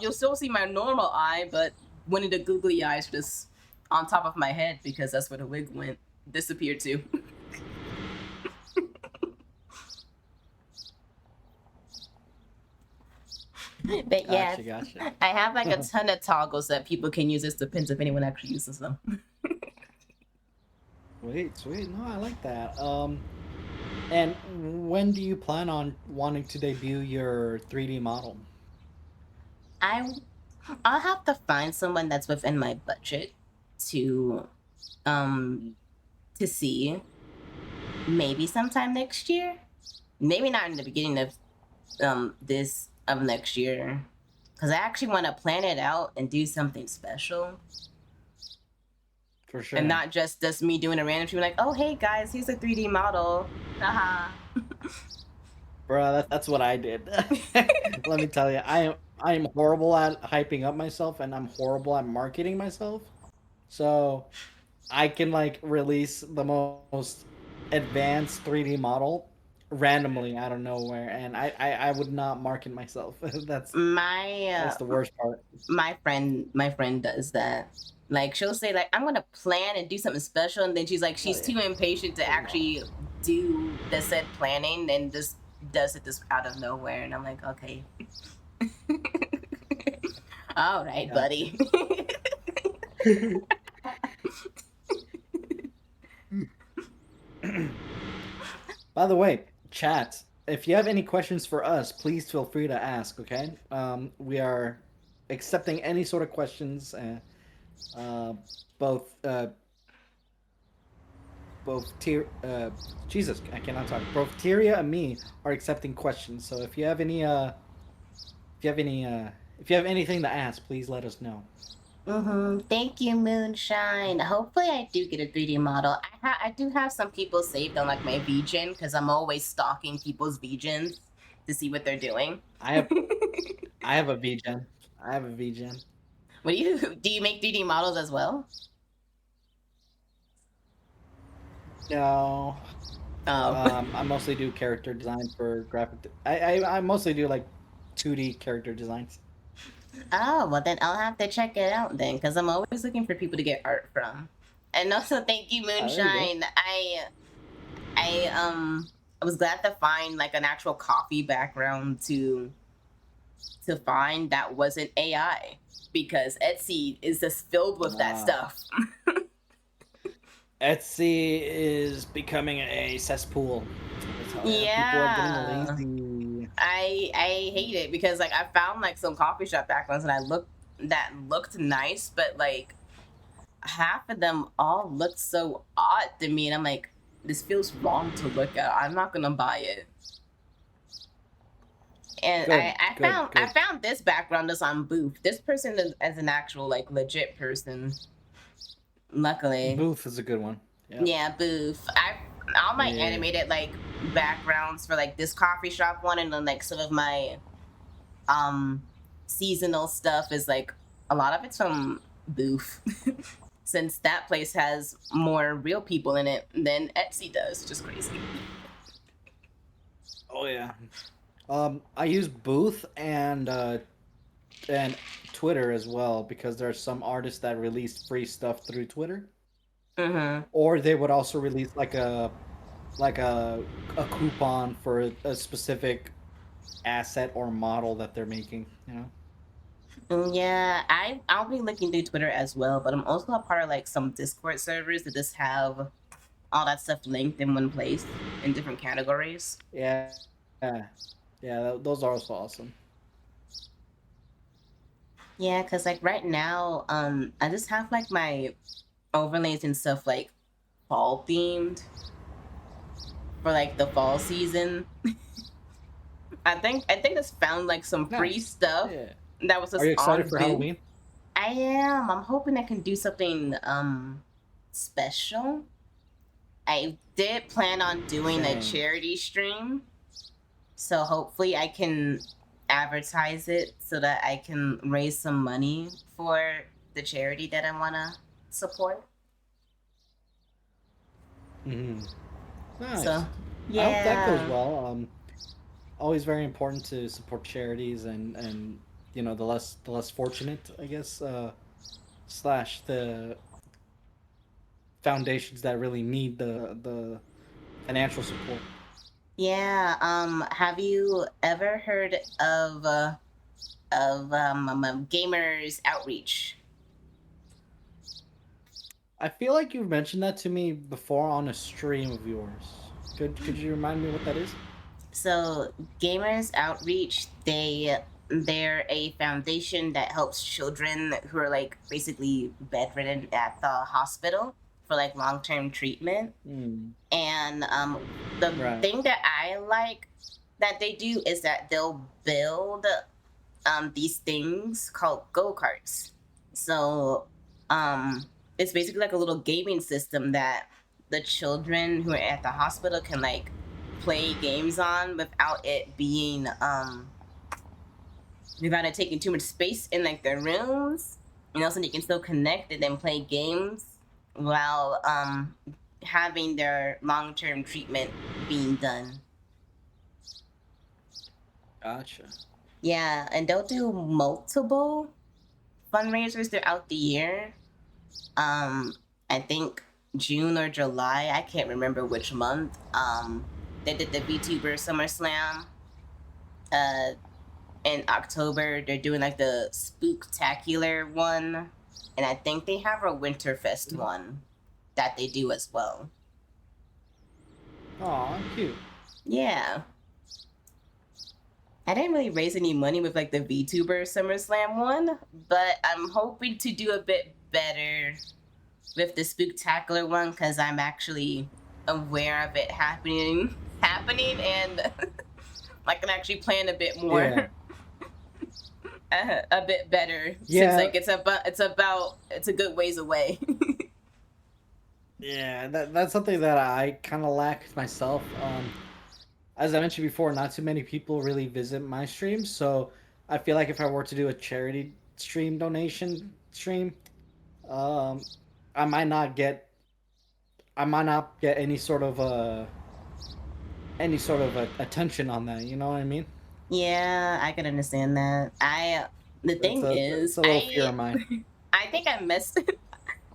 You'll still see my normal eye, but one of the googly eyes just on top of my head because that's where the wig went disappeared to. But yeah, gotcha, gotcha. I have like a ton of toggles that people can use. It depends if anyone actually uses them. Sweet, sweet. No, I like that. And when do you plan on wanting to debut your 3D model? I I'll have to find someone that's within my budget to um to see maybe sometime next year. Maybe not in the beginning of this of next year, because I actually want to plan it out and do something special, For and sure. not just me doing a random stream like, oh hey guys, here's a 3D model, haha. Bro, that's what I did. Let me tell you, I am horrible at hyping up myself, and I'm horrible at marketing myself. So I can like release the most advanced 3D model randomly out of nowhere, and I would not market myself. my That's the worst part. my friend does that. Like she'll say like I'm gonna plan and do something special, and then she's like Oh she's yeah. too impatient to actually do the said planning and just does it just out of nowhere, and I'm like, okay. All right, Gotcha. buddy. By the way, chat, if you have any questions for us, please feel free to ask, okay? We are accepting any sort of questions, uh, both, both tier, Jesus, I cannot talk. Both Tyria and me are accepting questions. So if you have any, if you have anything to ask, please let us know. Thank you, Moonshine. Hopefully, I do get a 3D model. I do have some people saved on like my VGen because I'm always stalking people's VGens to see what they're doing. I have, I have a VGen. I have a VGen. What do you make 3D models as well? No, Oh. I mostly do character design for graphic. I mostly do like 2D character designs. Oh, well then I'll have to check it out then, because I'm always looking for people to get art from. And also, thank you, There you go. Moonshine. I was glad to find like an actual coffee background to find that wasn't AI, because Etsy is just filled with that Uh, stuff. Etsy is becoming a cesspool. Let me tell you, people are getting Yeah. lazy. I hate it because like I found like some coffee shop backgrounds and I looked that looked nice, but like half of them all looked so odd to me, and I'm like, this feels wrong to look at. I'm not gonna buy it. And Good, good, I good. found this background is on Booth. This person is an actual like legit person. Luckily, Booth is a good one. Yep. yeah, Booth. I all my Yeah. animated like backgrounds for like this coffee shop one, and then like some of my um seasonal stuff is like a lot of it's from Booth. Since that place has more real people in it than Etsy does, just crazy. Oh yeah. I use Booth and Twitter as well because there are some artists that release free stuff through Twitter, Mm-hmm. or they would also release like a coupon for a specific asset or model that they're making. You know. Yeah, I'll be looking through Twitter as well, but I'm also a part of like some Discord servers that just have all that stuff linked in one place in different categories. Yeah. Yeah. Those are also awesome. Yeah, cause like right now, I just have like my overlays and stuff like fall themed for like the fall season. I think I just found like some free Nice. stuff Yeah. that was Are just you excited on for Boo. Halloween? I am. I'm hoping I can do something special. I did plan on doing a Same. charity stream, so hopefully I can advertise it so that I can raise some money for the charity that I want to support. Hmm. So, Nice. I hope that goes yeah. well. Always very important to support charities and the less fortunate, I guess, slash the foundations that really need the financial support. Have you ever heard of gamers outreach? I feel like you've mentioned that to me before on a stream of yours. Could you remind me what that is? So Gamers Outreach, they're a foundation that helps children who are like basically bedridden at the hospital for like long term treatment. Hmm. And the Right. thing that I like that they do is that they'll build these things called go karts. So um, it's basically like a little gaming system that the children who are at the hospital can like play games on without it being without it taking too much space in like their rooms. You know, so they can still connect and then play games while having their long term treatment being done. Gotcha. Yeah, and they'll do multiple fundraisers throughout the year. Um, I think June or July. I can't remember which month. They did the VTuber SummerSlam. Uh, in October, they're doing like the Spooktacular one, and I think they have a Winterfest one that they do as well. Aw, cute. Yeah, I didn't really raise any money with like the VTuber SummerSlam one, but I'm hoping to do a bit better with the Spooktacular one because I'm actually aware of it happening, and I can actually plan a bit more, Yeah. a bit better since Yeah. like it's a good ways away. Yeah. That's something that I kind of lack myself. As I mentioned before, not too many people really visit my streams, so I feel like if I were to do a charity stream donation stream, um, I might not get I might not get any sort of attention on that. You know what I mean? Yeah, I can understand that. I the thing It's is, a little fear of mine. I think I missed.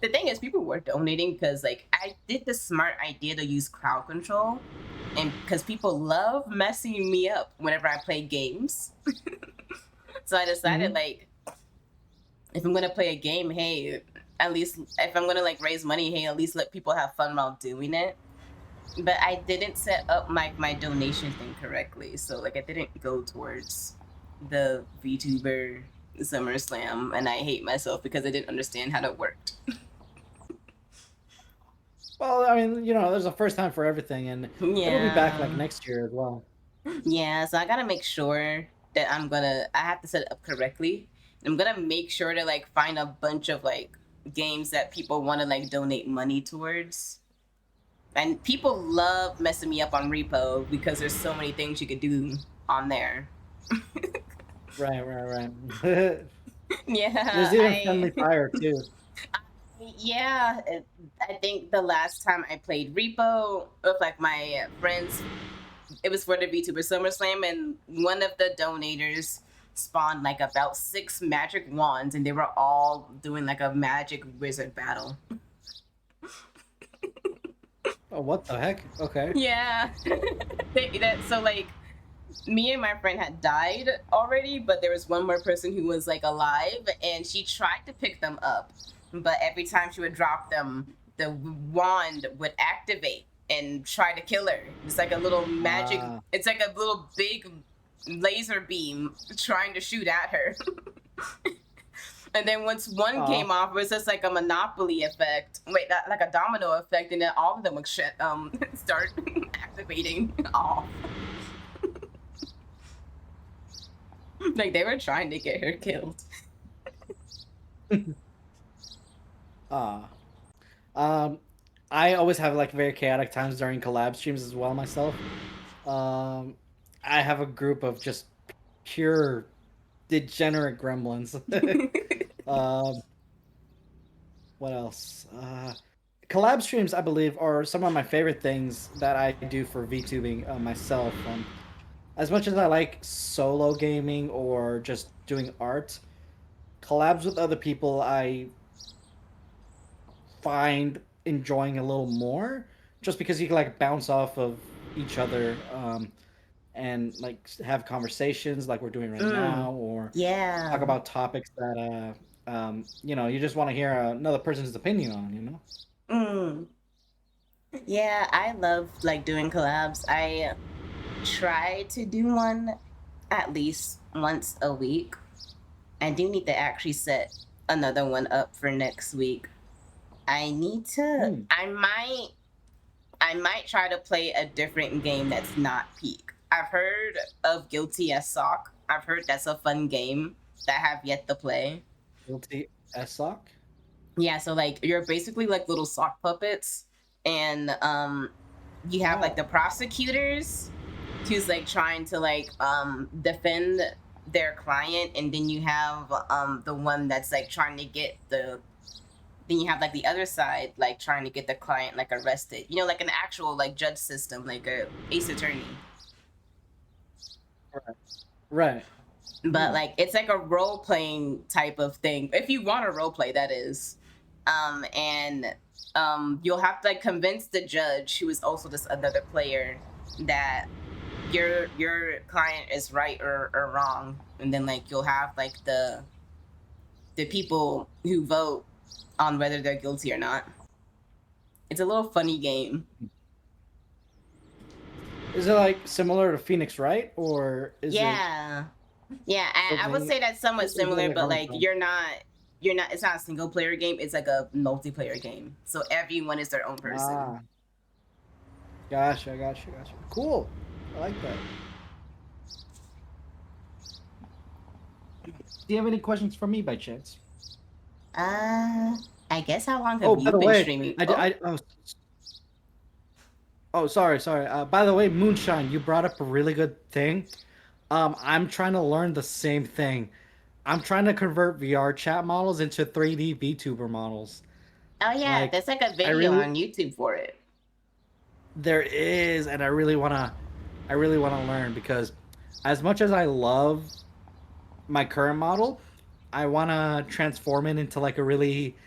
The thing is, people were donating because like I did the smart idea to use crowd control, and because people love messing me up whenever I play games. So I decided Hmm. like if I'm gonna play a game, hey, at least if I'm gonna like raise money, hey, at least let people have fun while doing it. But I didn't set up my donation thing correctly, so like I didn't go towards the VTuber SummerSlam, and I hate myself because I didn't understand how it worked. Well, I mean, there's a first time for everything, and it'll be back like Yeah, next year as well. Yeah, so I gotta make sure that I have to set it up correctly. I'm gonna make sure to like find a bunch of like games that people want to like donate money towards. And people love messing me up on repo because there's so many things you could do on there. Right, right, right. There's Yeah, even friendly fire too. yeah. I think the last time I played repo with like my friends, it was for the VTuber SummerSlam, and one of the donators spawned like about 6 magic wands, and they were all doing like a magic wizard battle. Oh, what the heck? Okay. Yeah, so like me and my friend had died already, but there was one more person who was like alive, and she tried to pick them up, but every time she would drop them, the wand would activate and try to kill her. It's like a little magic. Ah, It's like a little big laser beam trying to shoot at her. And then once one ah. came off, it was just like a monopoly effect. Wait, like a domino effect, and then all of them would start activating off. Like they were trying to get her killed. Ah. Um, I always have like very chaotic times during collab streams as well myself. Um, I have a group of just pure degenerate gremlins. um, what else? Collab streams, I believe, are some of my favorite things that I do for VTubing myself. As much as I like solo gaming or just doing art, collabs with other people I find enjoying a little more, just because you can like bounce off of each other and like have conversations like we're doing right Mm, now, or talk yeah. about topics that you just want to hear another person's opinion on. Mm, yeah, I love like doing collabs. I try to do one at least once a week. I do need to actually set another one up for next week. I need to Hmm. I might try to play a different game that's not Peak. I've heard of Guilty as Sock. I've heard that's a fun game that I have yet to play. Guilty as sock. Yeah, so like you're basically like little sock puppets, and you have like Oh, the prosecutors who's like trying to like defend their client, and then you have the one that's like trying to get the then you have like the other side like trying to get the client like arrested. You know, like an actual like judge system, like a ace attorney. right. Right. But Hmm. like it's like a role playing type of thing. If you want to role play, that is. And you'll have to like convince the judge, who is also just another player, that your client is right or wrong. And then like you'll have like the people who vote on whether they're guilty or not. It's a little funny game. Is it like similar to Phoenix Wright, or is it Yeah. Yeah, I would something say that's somewhat similar, completely but different like from? you're not it's not a single player game, it's like a multiplayer game. So everyone is their own person. Ah, gotcha, gotcha, gotcha. Cool. I like that. Do you have any questions for me by chance? Uh I guess how long have Oh, by you the been way, streaming? Oh, sorry, sorry. By the way, Moonshine, you brought up a really good thing. I'm trying to learn the same thing. I'm trying to convert VR chat models into 3D VTuber models. oh yeah, Like, there's like a I video really on YouTube for it. there is, and I really wanna learn because, as much as I love my current model, I wanna transform it into like a really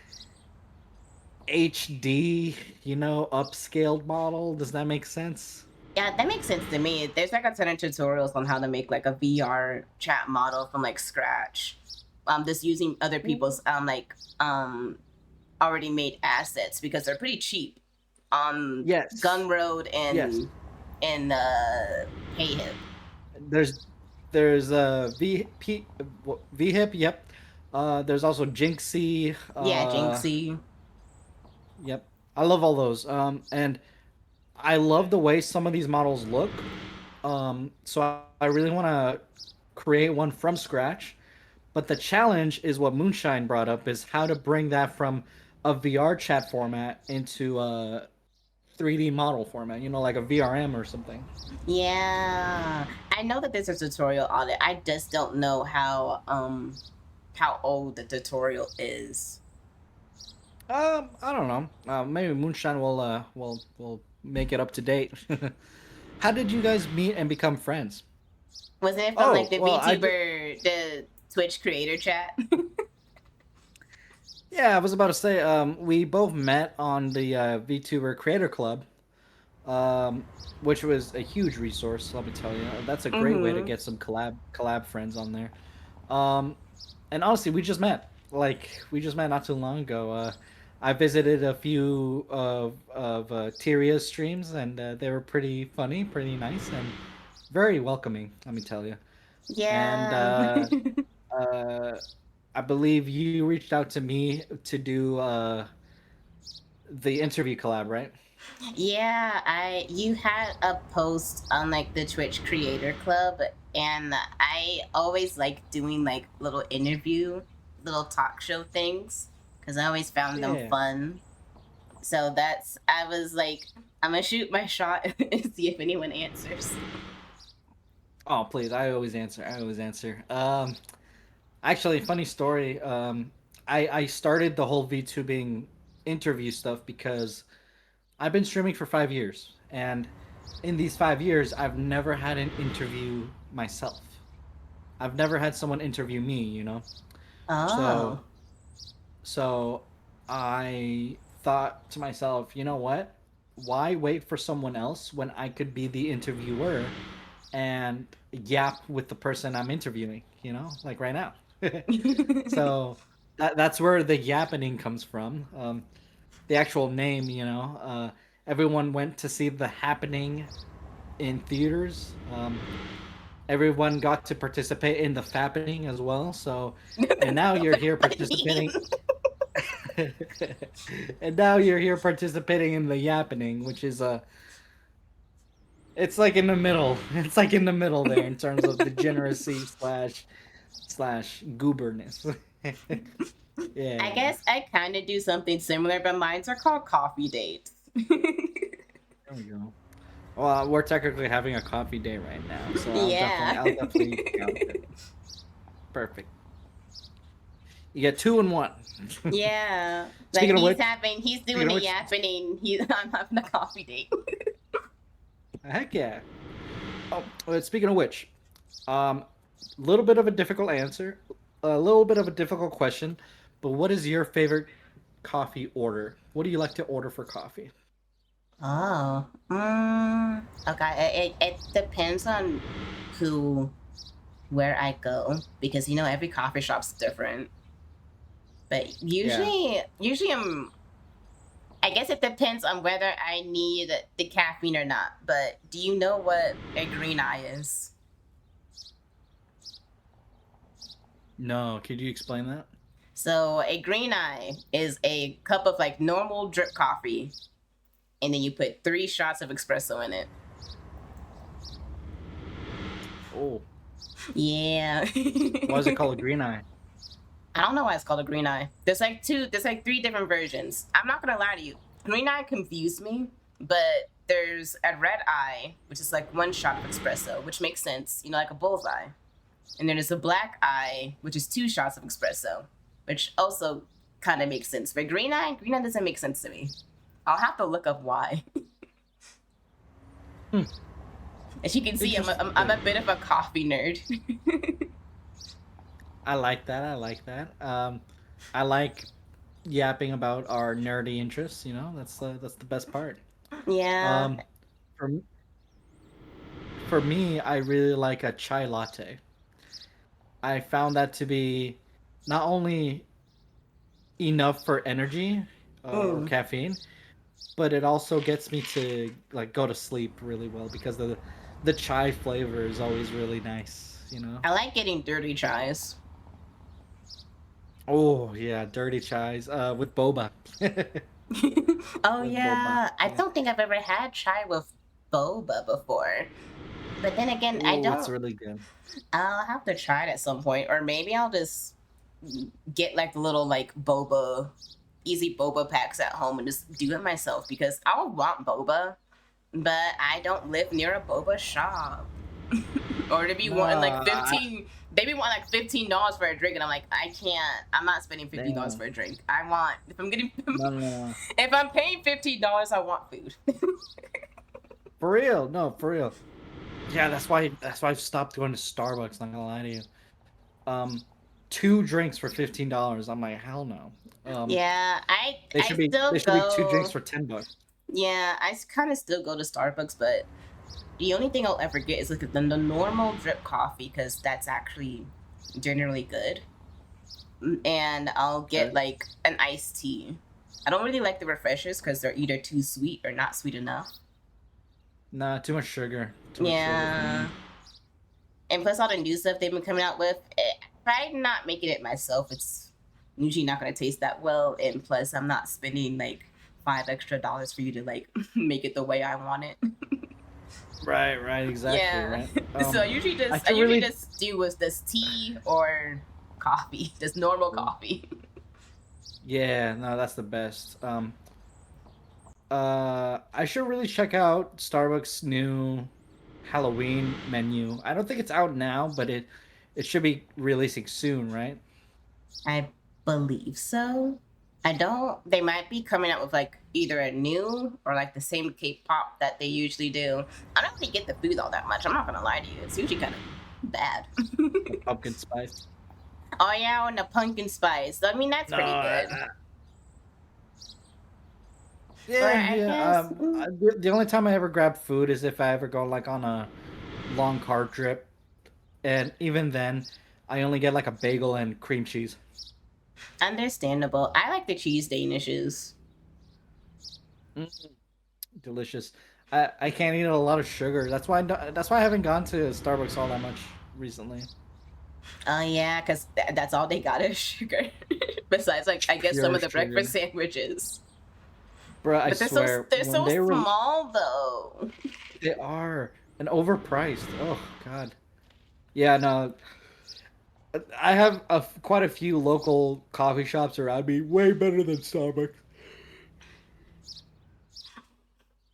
HD, upscaled model. Does that make sense? Yeah, that makes sense to me. There's like a ton of tutorials on how to make like a VR chat model from like scratch. Just using other people's already made assets because they're pretty cheap on Yes. Gumroad Yes. and Payhip. There's there's VHIP. Yep. There's also Jinxie. Yeah, Jinxie. Yep. I love all those. And I love the way some of these models look. So I really want to create one from scratch. But the challenge is what Moonshine brought up is how to bring that from a VR chat format into a 3D model format, like a VRM or something. Yeah, I know that there's a tutorial on it. I just don't know how old the tutorial is. I don't know. Maybe Moonshine will make it up to date. How did you guys meet and become friends? Wasn't it from like Oh, the well, VTuber, the Twitch creator chat? yeah, I was about to say, we both met on the VTuber Creator Club, um, which was a huge resource. Let me tell you, that's a great way to Mm-hmm. get some collab friends on there. Um, and honestly, we just met. Like we just met not too long ago. I visited a few of Tyria's streams, and they were pretty funny, pretty nice, and very welcoming. Let me tell you. And Yeah. uh, I believe you reached out to me to do the interview collab, right? Yeah, I you had a post on like the Twitch Creator Club, and I always like doing like little interview, little talk show things because I always found them Yeah. fun. So that's I was like, I'm gonna shoot my shot and see if anyone answers. Oh, please! I always answer. I always answer. Actually, funny story. I started the whole VTubing interview stuff because I've been streaming for 5 years, and in these 5 years, I've never had an interview myself. I've never had someone interview me. So Oh. so I thought to myself, you know what? Why wait for someone else when I could be the interviewer and yap with the person I'm interviewing? Like right now. So that's where the yappening comes from. The actual name, everyone went to see the happening in theaters. Everyone got to participate in the fappening as well. So, and now you're here participating. And now you're here participating in the yappening, which is it's like in the middle. It's like in the middle there in terms of degeneracy slash gooberness. I Yeah. guess I kind of do something similar, but mine's are called coffee dates. There we go. Well, we're technically having a coffee day right now, so Yeah. I'll definitely count it. Perfect. You get two and one. Yeah. Like Speaking of which, he's doing speaking of the which, yappening. I'm having a coffee date. heck yeah. Oh, speaking of which, um, little bit of a difficult answer, a little bit of a difficult question, but what is your favorite coffee order? What do you like to order for coffee? Oh. Okay. It depends on who where I go because every coffee shop's different. But Yeah. usually I guess it depends on whether I need the caffeine or not. But do you know what a green eye is? No, could you explain that? So a green eye is a cup of like normal drip coffee, and then you put 3 shots of espresso in it. Oh, Yeah. why is it called a green eye? I don't know why it's called a green eye. There's like 3 different versions. I'm not gonna lie to you. Green eye confused me, but there's a red eye, which is like 1 shot of espresso, which makes sense, like a bullseye. And then there's a black eye, which is 2 shots of espresso, which also kind of makes sense. But green eye doesn't make sense to me. I'll have to look up why. Hmm. As you can see, I'm a Interesting. bit of a coffee nerd. I like that. I like that. I like yapping about our nerdy interests. That's the best part. Yeah. Um, for for me, I really like a chai latte. I found that to be not only enough for energy or Mm. caffeine, but it also gets me to like go to sleep really well because the chai flavor is always really nice. I like getting dirty chais. Oh yeah, dirty chais with boba. Oh With boba. yeah, I Yeah. don't think I've ever had chai with boba before. But then again, I Ooh, it's don't. really good. I'll have to try it at some point, or maybe I'll just get like the little like boba, easy boba packs at home and just do it myself because I would want boba, but I don't live near a boba shop. Or to be No, wanting like 15, they be wanting like $15 for a drink, and I'm like, I can't. I'm not spending $50 damn. for a drink. I want if I'm getting No, no, no. if I'm paying $15, I want food. For real. No, for real. Yeah, that's why I've stopped going to Starbucks, not gonna lie to you. Um, two drinks for $15. I'm like, hell no. Yeah, I They I should be still they should be two drinks go. for $10. Yeah, I kind of still go to Starbucks, but the only thing I'll ever get is like the normal drip coffee because that's actually generally good. And I'll get Okay. like an iced tea. I don't really like the refreshers because they're either too sweet or not sweet enough. Nah, too much sugar. Too much sugar for me. Yeah, and plus all the new stuff they've been coming out with, if I'm not making it myself, it's usually not going to taste that well. And plus, I'm not spending like $5 extra for you to like make it the way I want it. Right, right, exactly, Yeah. right. So I I should usually really, just do with this tea or coffee, just normal coffee. yeah, no, that's the best. I should really check out Starbucks' new Halloween menu. I don't think it's out now, but it should be releasing soon, right? I believe so. I don't. They might be coming out with like either a new or like the same K-pop that they usually do. I don't really get the food all that much. I'm not gonna lie to you. It's usually kind of bad. The pumpkin spice. Oh yeah, and the pumpkin spice. I mean, that's No, pretty good. Or yeah, I yeah. guess. The only time I ever grab food is if I ever go like on a long car trip, and even then, I only get like a bagel and cream cheese. Understandable. I like the cheese danishes. Mm, delicious. I can't eat a lot of sugar. That's why I haven't gone to Starbucks all that much recently. Oh yeah, because that's all they got is sugar. Besides, like I guess some Pure of the breakfast sugar, sandwiches. bro. I But swear, they're when so they were small though. they are and overpriced. Oh God. Yeah, no. I have quite a few local coffee shops around me, way better than Starbucks.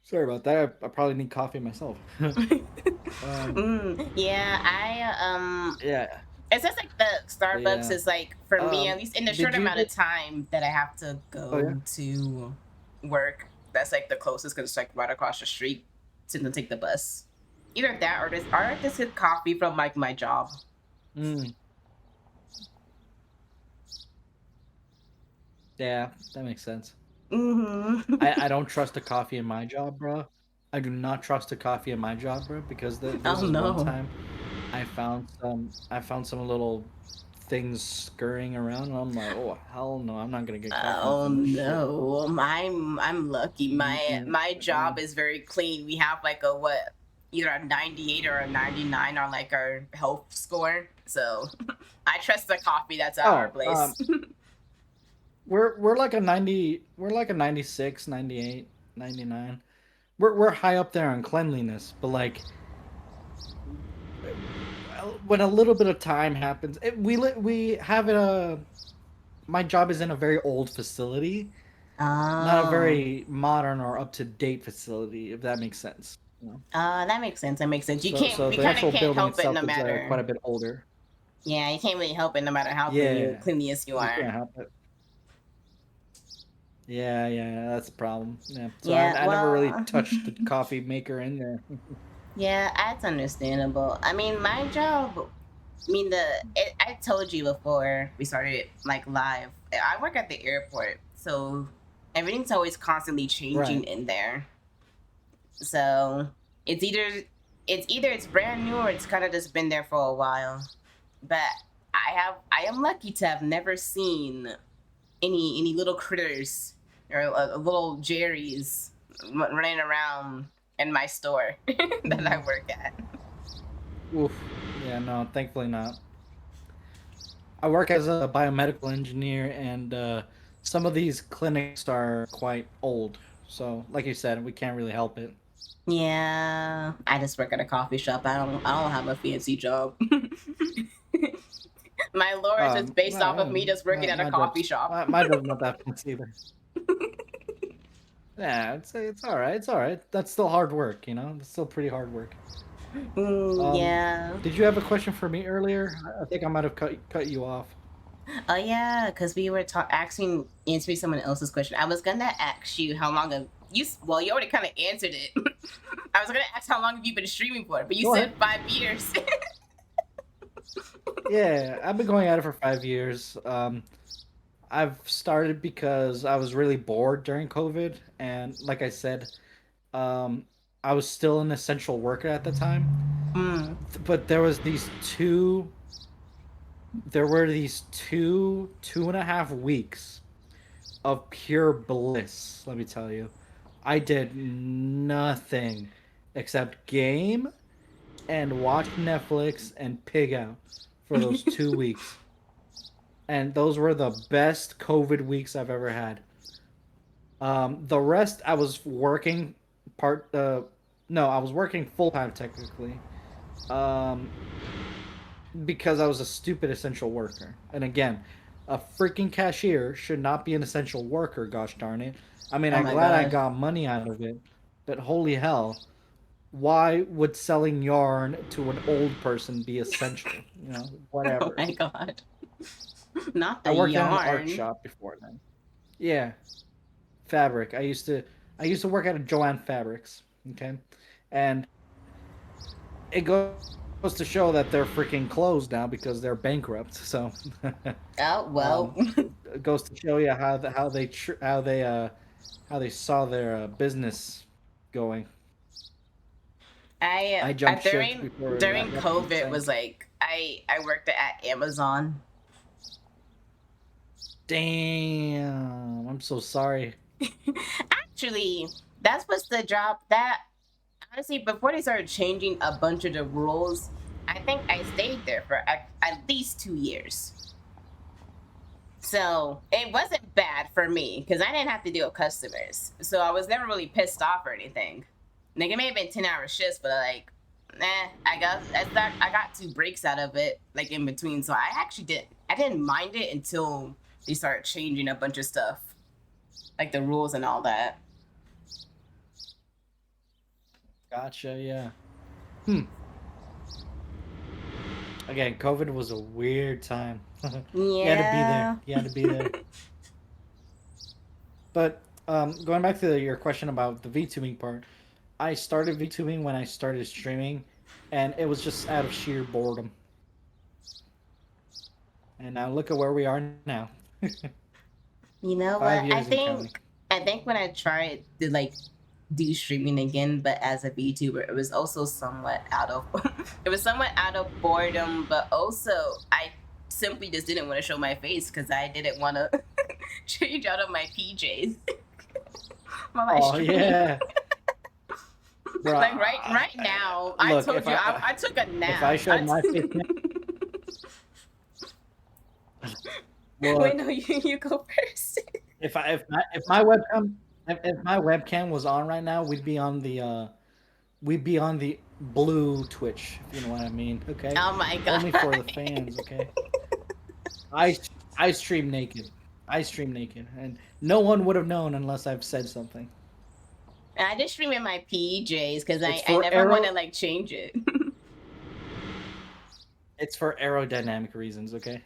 Sorry about that. I probably need coffee myself. um, Yeah, I yeah, it's just like the but Starbucks yeah. is like for me at least in the short Did you? amount of time that I have to Oh yeah. go to work. That's like the closest because it's like right across the street to take the bus. Either that or just get coffee from like my job. Mm, yeah, that makes sense. I Mm-hmm. don't trust the coffee in my job, bro. I do not trust the coffee in my job, bro, because there was Oh this one no. time I found some little things scurrying around, and I'm like, oh hell no, I'm not gonna get coffee Oh from this shit. no, I'm lucky. My job Mm-mm-mm. is very clean. We have like a what, either a 98 or a 99 on like our health score. So I trust the coffee that's at our Oh, place. we're like a 90, we're like a 96, 98, 99. We're high up there on cleanliness, but like when a little bit of time happens, we have a my job is in a very old facility, not a Oh, very modern or up to date facility, if that makes sense. You know? that makes sense. That makes sense. So You the kind of actual can't building help it itself no is quite matter. a bit older. Yeah, you can't really help it no matter how Yeah, cleanliest you you are. can't help it. Yeah, yeah, that's the problem. Yeah, so Yeah, I never really well, touched the coffee maker in there. yeah, that's understandable. I mean, my job. I mean, I told you before we started like live. I work at the airport, so everything's always constantly changing Right. in there. So it's either it's brand new or it's kind of just been there for a while. But I am lucky to have never seen any little critters or little Jerry's running around in my store that I Mm. work at. Oof. Yeah, no, thankfully not. I work as a biomedical engineer, and some of these clinics are quite old. So, like you said, we can't really help it. Yeah, I just work at a coffee shop. I don't have a fancy job. My lore is just based off of me just working at a coffee shop. My job's not that fancy either. Yeah, it's all right. It's all right. That's still hard work, you know. It's still pretty hard work. Yeah. Did you have a question for me earlier? I think I might have cut you off. Oh yeah, because we were answering someone else's question. I was gonna ask you how long have you? Well, you already kind of answered it. I was gonna ask how long have you been streaming for, but you Go said ahead. 5 years. Yeah, I've been going at it for 5 years. I've started because I was really bored during COVID, and like I said, um, I was still an essential worker at the time. Mm. But there were these 2.5 weeks of pure bliss. Let me tell you, I did nothing except game and watch Netflix and pig out for those 2 weeks. And those were the best COVID weeks I've ever had. The rest I was working part. No, I was working full time technically, um, because I was a stupid essential worker. And again, a freaking cashier should not be an essential worker. Gosh darn it! I mean, Oh I'm my glad I god. got money out of it, but holy hell, why would selling yarn to an old person be essential? You know, Oh whatever. my god. Not I the worked in an art yarn. shop before then. Yeah, fabric. I used to work at a Joanne Fabrics. Okay, and it goes to show that they're freaking closed now because they're bankrupt. So, Oh well. it goes to show you how they saw their business going. I I jumped shift during before during that ship COVID was sank. like I worked at Amazon. Damn, I'm so sorry. Actually, that's what's the job that honestly before they started changing a bunch of the rules, I think I stayed there for at least 2 years. So it wasn't bad for me because I didn't have to deal with customers. So I was never really pissed off or anything. Like it may have been 10-hour shifts, but like, I got two breaks out of it, like in between. So I didn't mind it until they started changing a bunch of stuff, like the rules and all that. Gotcha. Yeah. Hmm. Again, COVID was a weird time. You had to be there. Yeah. You had to be there. But going back to your question about the VTubing part, I started VTubing when I started streaming, and it was just out of sheer boredom. And now look at where we are now. You know 5 what? years and counting. I think when I tried to like do streaming again, but as a VTuber, it was also somewhat out of it was somewhat out of boredom, but also I simply just didn't want to show my face because I didn't want to change out of my PJs while I Oh stream. yeah, bro. Like right now, I Look, told you I took a if I nap. showed my face, Wait, look, no, you go first. if my webcam was on right now, we'd be on the blue Twitch, if you know what I mean. Okay, Oh my god. only for the fans. Okay, I I stream naked. I stream naked, and no one would have known unless I've said something. I just stream in my PJs because It's I for never want to aero. like change it. It's for aerodynamic reasons. Okay.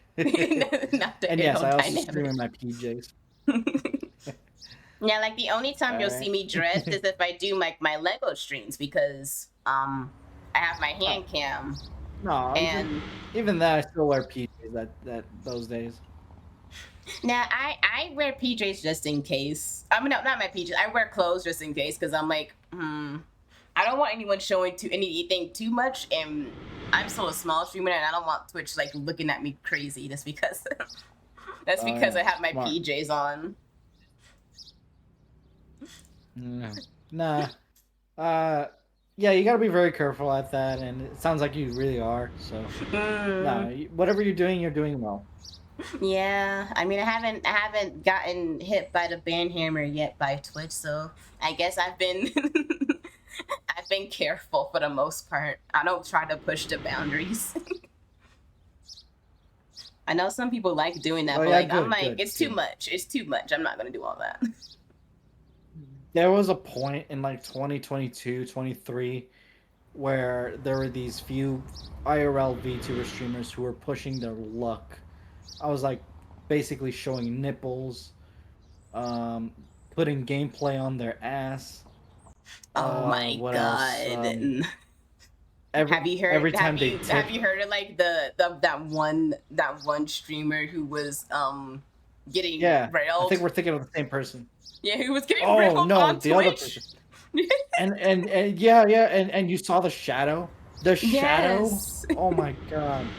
Not the And yes, I also stream aerodynamic. in my PJs. Yeah, like the only time All you'll see right. me dressed is if I do like my Lego streams because I have my Oh, hand cam no, and even that, I still wear PJs that those days. now I wear PJs just in case. I mean, no, not my PJs. I wear clothes just in case because I'm like, I don't want anyone showing to anything too much, and I'm still a small streamer, and I don't want Twitch like looking at me crazy just because. That's Oh because yeah, I have my smart. PJs on. Yeah. Nah. Uh, yeah, you gotta be very careful at that, and it sounds like you really are. So, Mm, no, whatever you're doing well. yeah, I mean, I haven't gotten hit by the ban hammer yet by Twitch, so I guess I've been been careful for the most part. I don't try to push the boundaries. I know some people like doing that, Oh but yeah, like I'm good, like, good, it's too good. much. It's too much. I'm not gonna do all that. There was a point in like 2022, 23, where there were these few IRL VTuber streamers who were pushing their luck. I was like basically showing nipples, um, putting gameplay on their ass. Oh my What else? god. Every Have you heard? every time they Have tip, you heard of like the that one streamer who was getting yeah, I think railed? we're thinking of the same person. Yeah, who was getting Oh railed no, on the other person. Twitch. And yeah, yeah, and you saw the shadow, the shadow. Yes. Oh my god.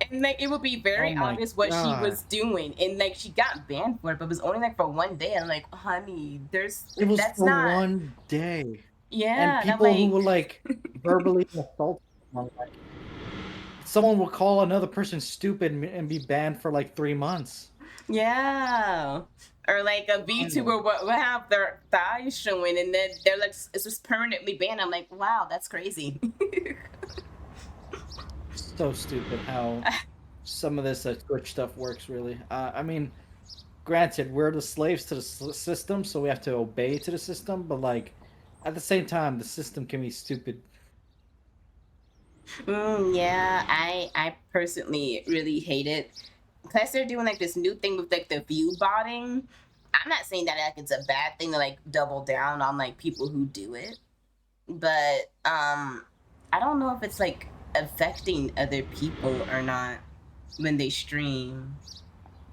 And like it would be Oh very my obvious what she god. was doing, and like she got banned for it, but it was only like for one day. I'm like, honey, there's It was that's for not. one day. And Yeah, and I'm people who like, were like verbally assault someone, like someone will call another person stupid and be banned for like 3 months. yeah. Or like a Oh, VTuber will have their thighs showing, and then they're like, it's just permanently banned. I'm like, wow, that's crazy. so stupid how some of this Twitch stuff works. Really, I mean, granted, we're the slaves to the system, so we have to obey to the system. But like, at the same time, the system can be stupid. Yeah, I personally really hate it. Plus, they're doing like this new thing with like the view botting. I'm not saying that like it's a bad thing to like double down on like people who do it, but I don't know if it's like affecting other people or not when they stream.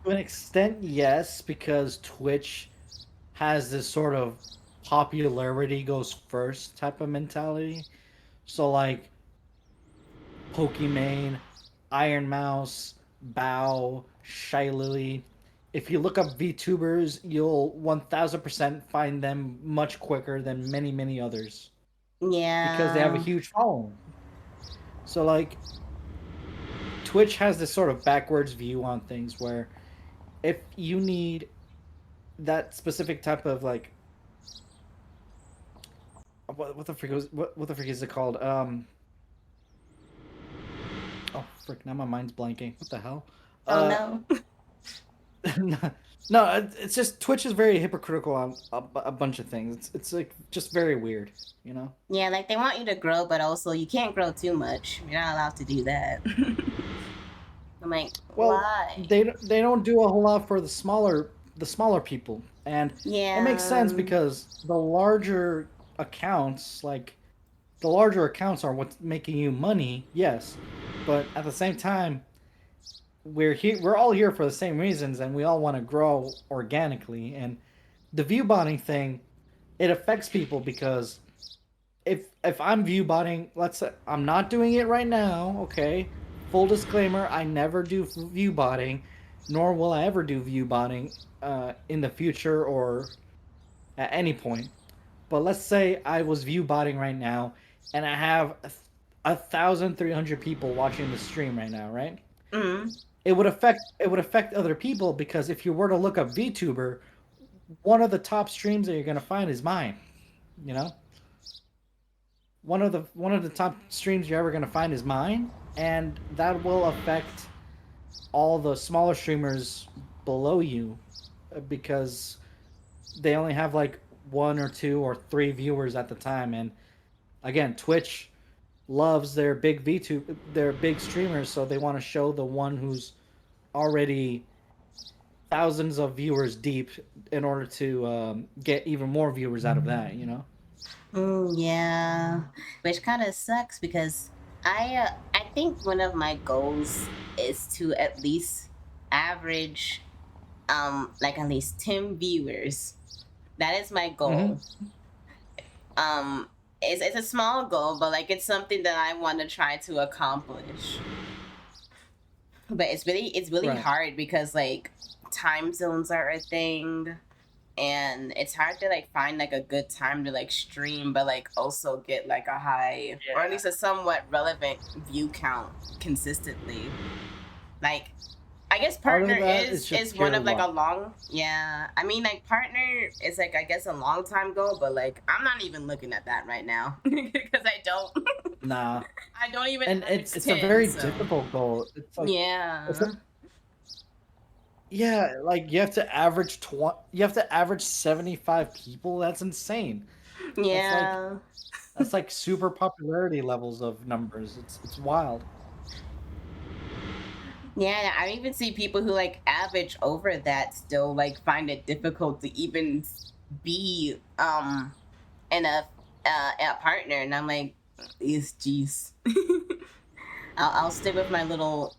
To an extent, yes, because Twitch has this sort of popularity goes first type of mentality. So like Pokimane, Iron Mouse, Bow, Shy Lily. If you look up VTubers, you'll 1000% find them much quicker than many, many others because they have a Yeah. huge following. So like Twitch has this sort of backwards view on things where if you need that specific type of like what the freak what the freak is it called? Oh frick! Now my mind's blanking. What the hell? Oh Uh, no. no, it's just Twitch is very hypocritical on a bunch of things. It's like just very weird, you know. Yeah, like they want you to grow, but also you can't grow too much. You're not allowed to do that. I'm like, Well, why? they don't do a whole lot for the smaller people, and it makes Yeah. sense because the larger accounts are what's making you money. Yes, but at the same time, we're all here for the same reasons, and we all want to grow organically. And the view botting thing, it affects people because if I'm view botting, let's say I'm not doing it right now, okay? Full disclaimer, I never do view botting, nor will I ever do view botting in the future or at any point. But let's say I was view botting right now and I have 1,300 people watching the stream right now, right? Mm. It would affect other people because if you were to look up VTuber, one of the top streams that you're gonna find is mine. You know, one of the top streams you're ever gonna find is mine, and that will affect all the smaller streamers below you because they only have like one or two or three viewers at the time. And again, Twitch loves their big streamers, so they want to show the one who's already thousands of viewers deep in order to get even more viewers out of that. You know. Yeah, which kind of sucks because I think one of my goals is to at least average like at least 10 viewers. That is my Mm-hmm. goal. Um it's a small goal, but like it's something that I want to try to accomplish. But it's really Right. hard because like time zones are a thing, and it's hard to like find like a good time to like stream but like also get like a high or at Yeah. least a somewhat relevant view count consistently. Like I guess Other than partner that, it's just is one pure of like a luck. long, yeah. I mean, like partner is like I guess a long time goal, but like I'm not even looking at that right now because Nah, I don't even and average it's a 10. very So difficult goal. It's a yeah, yeah, like you have to average 75 people. That's insane. That's like yeah, that's like super popularity levels of numbers. It's wild. yeah. I even see people who like average over that still like find it difficult to even be in a partner, and I'm like, is jeez. I'll stick with my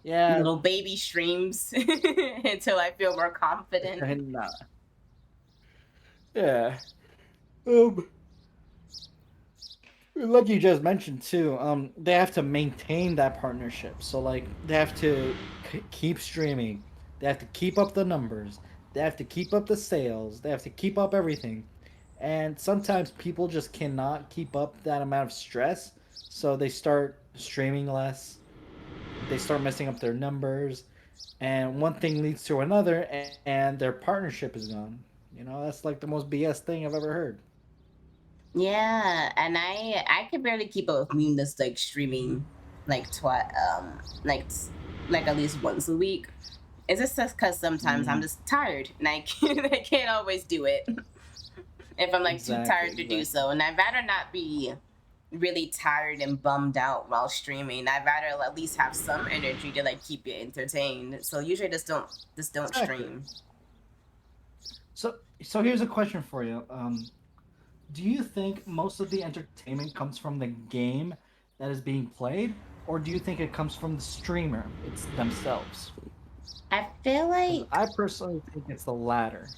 Yeah, little baby streams until I feel more confident. and yeah. Um, like you just mentioned too, they have to maintain that partnership. So like they have to keep streaming. They have to keep up the numbers. They have to keep up the sales. They have to keep up everything. And sometimes people just cannot keep up that amount of stress, so they start streaming less. They start messing up their numbers, and one thing leads to another, and their partnership is gone. You know, that's like the most BS thing I've ever heard. Yeah, and I can barely keep up with me just like streaming like like at least once a week. It's just because sometimes I'm Mm, just tired and I can't always do it if I'm like too exactly, tired to do exactly. so. And I'd rather not be really tired and bummed out while streaming. I'd rather at least have some energy to like keep you entertained. So usually just don't Exactly. stream. So here's a question for you. Do you think most of the entertainment comes from the game that is being played, or do you think it comes from the streamer it's themselves? I feel Because like I personally think it's the latter.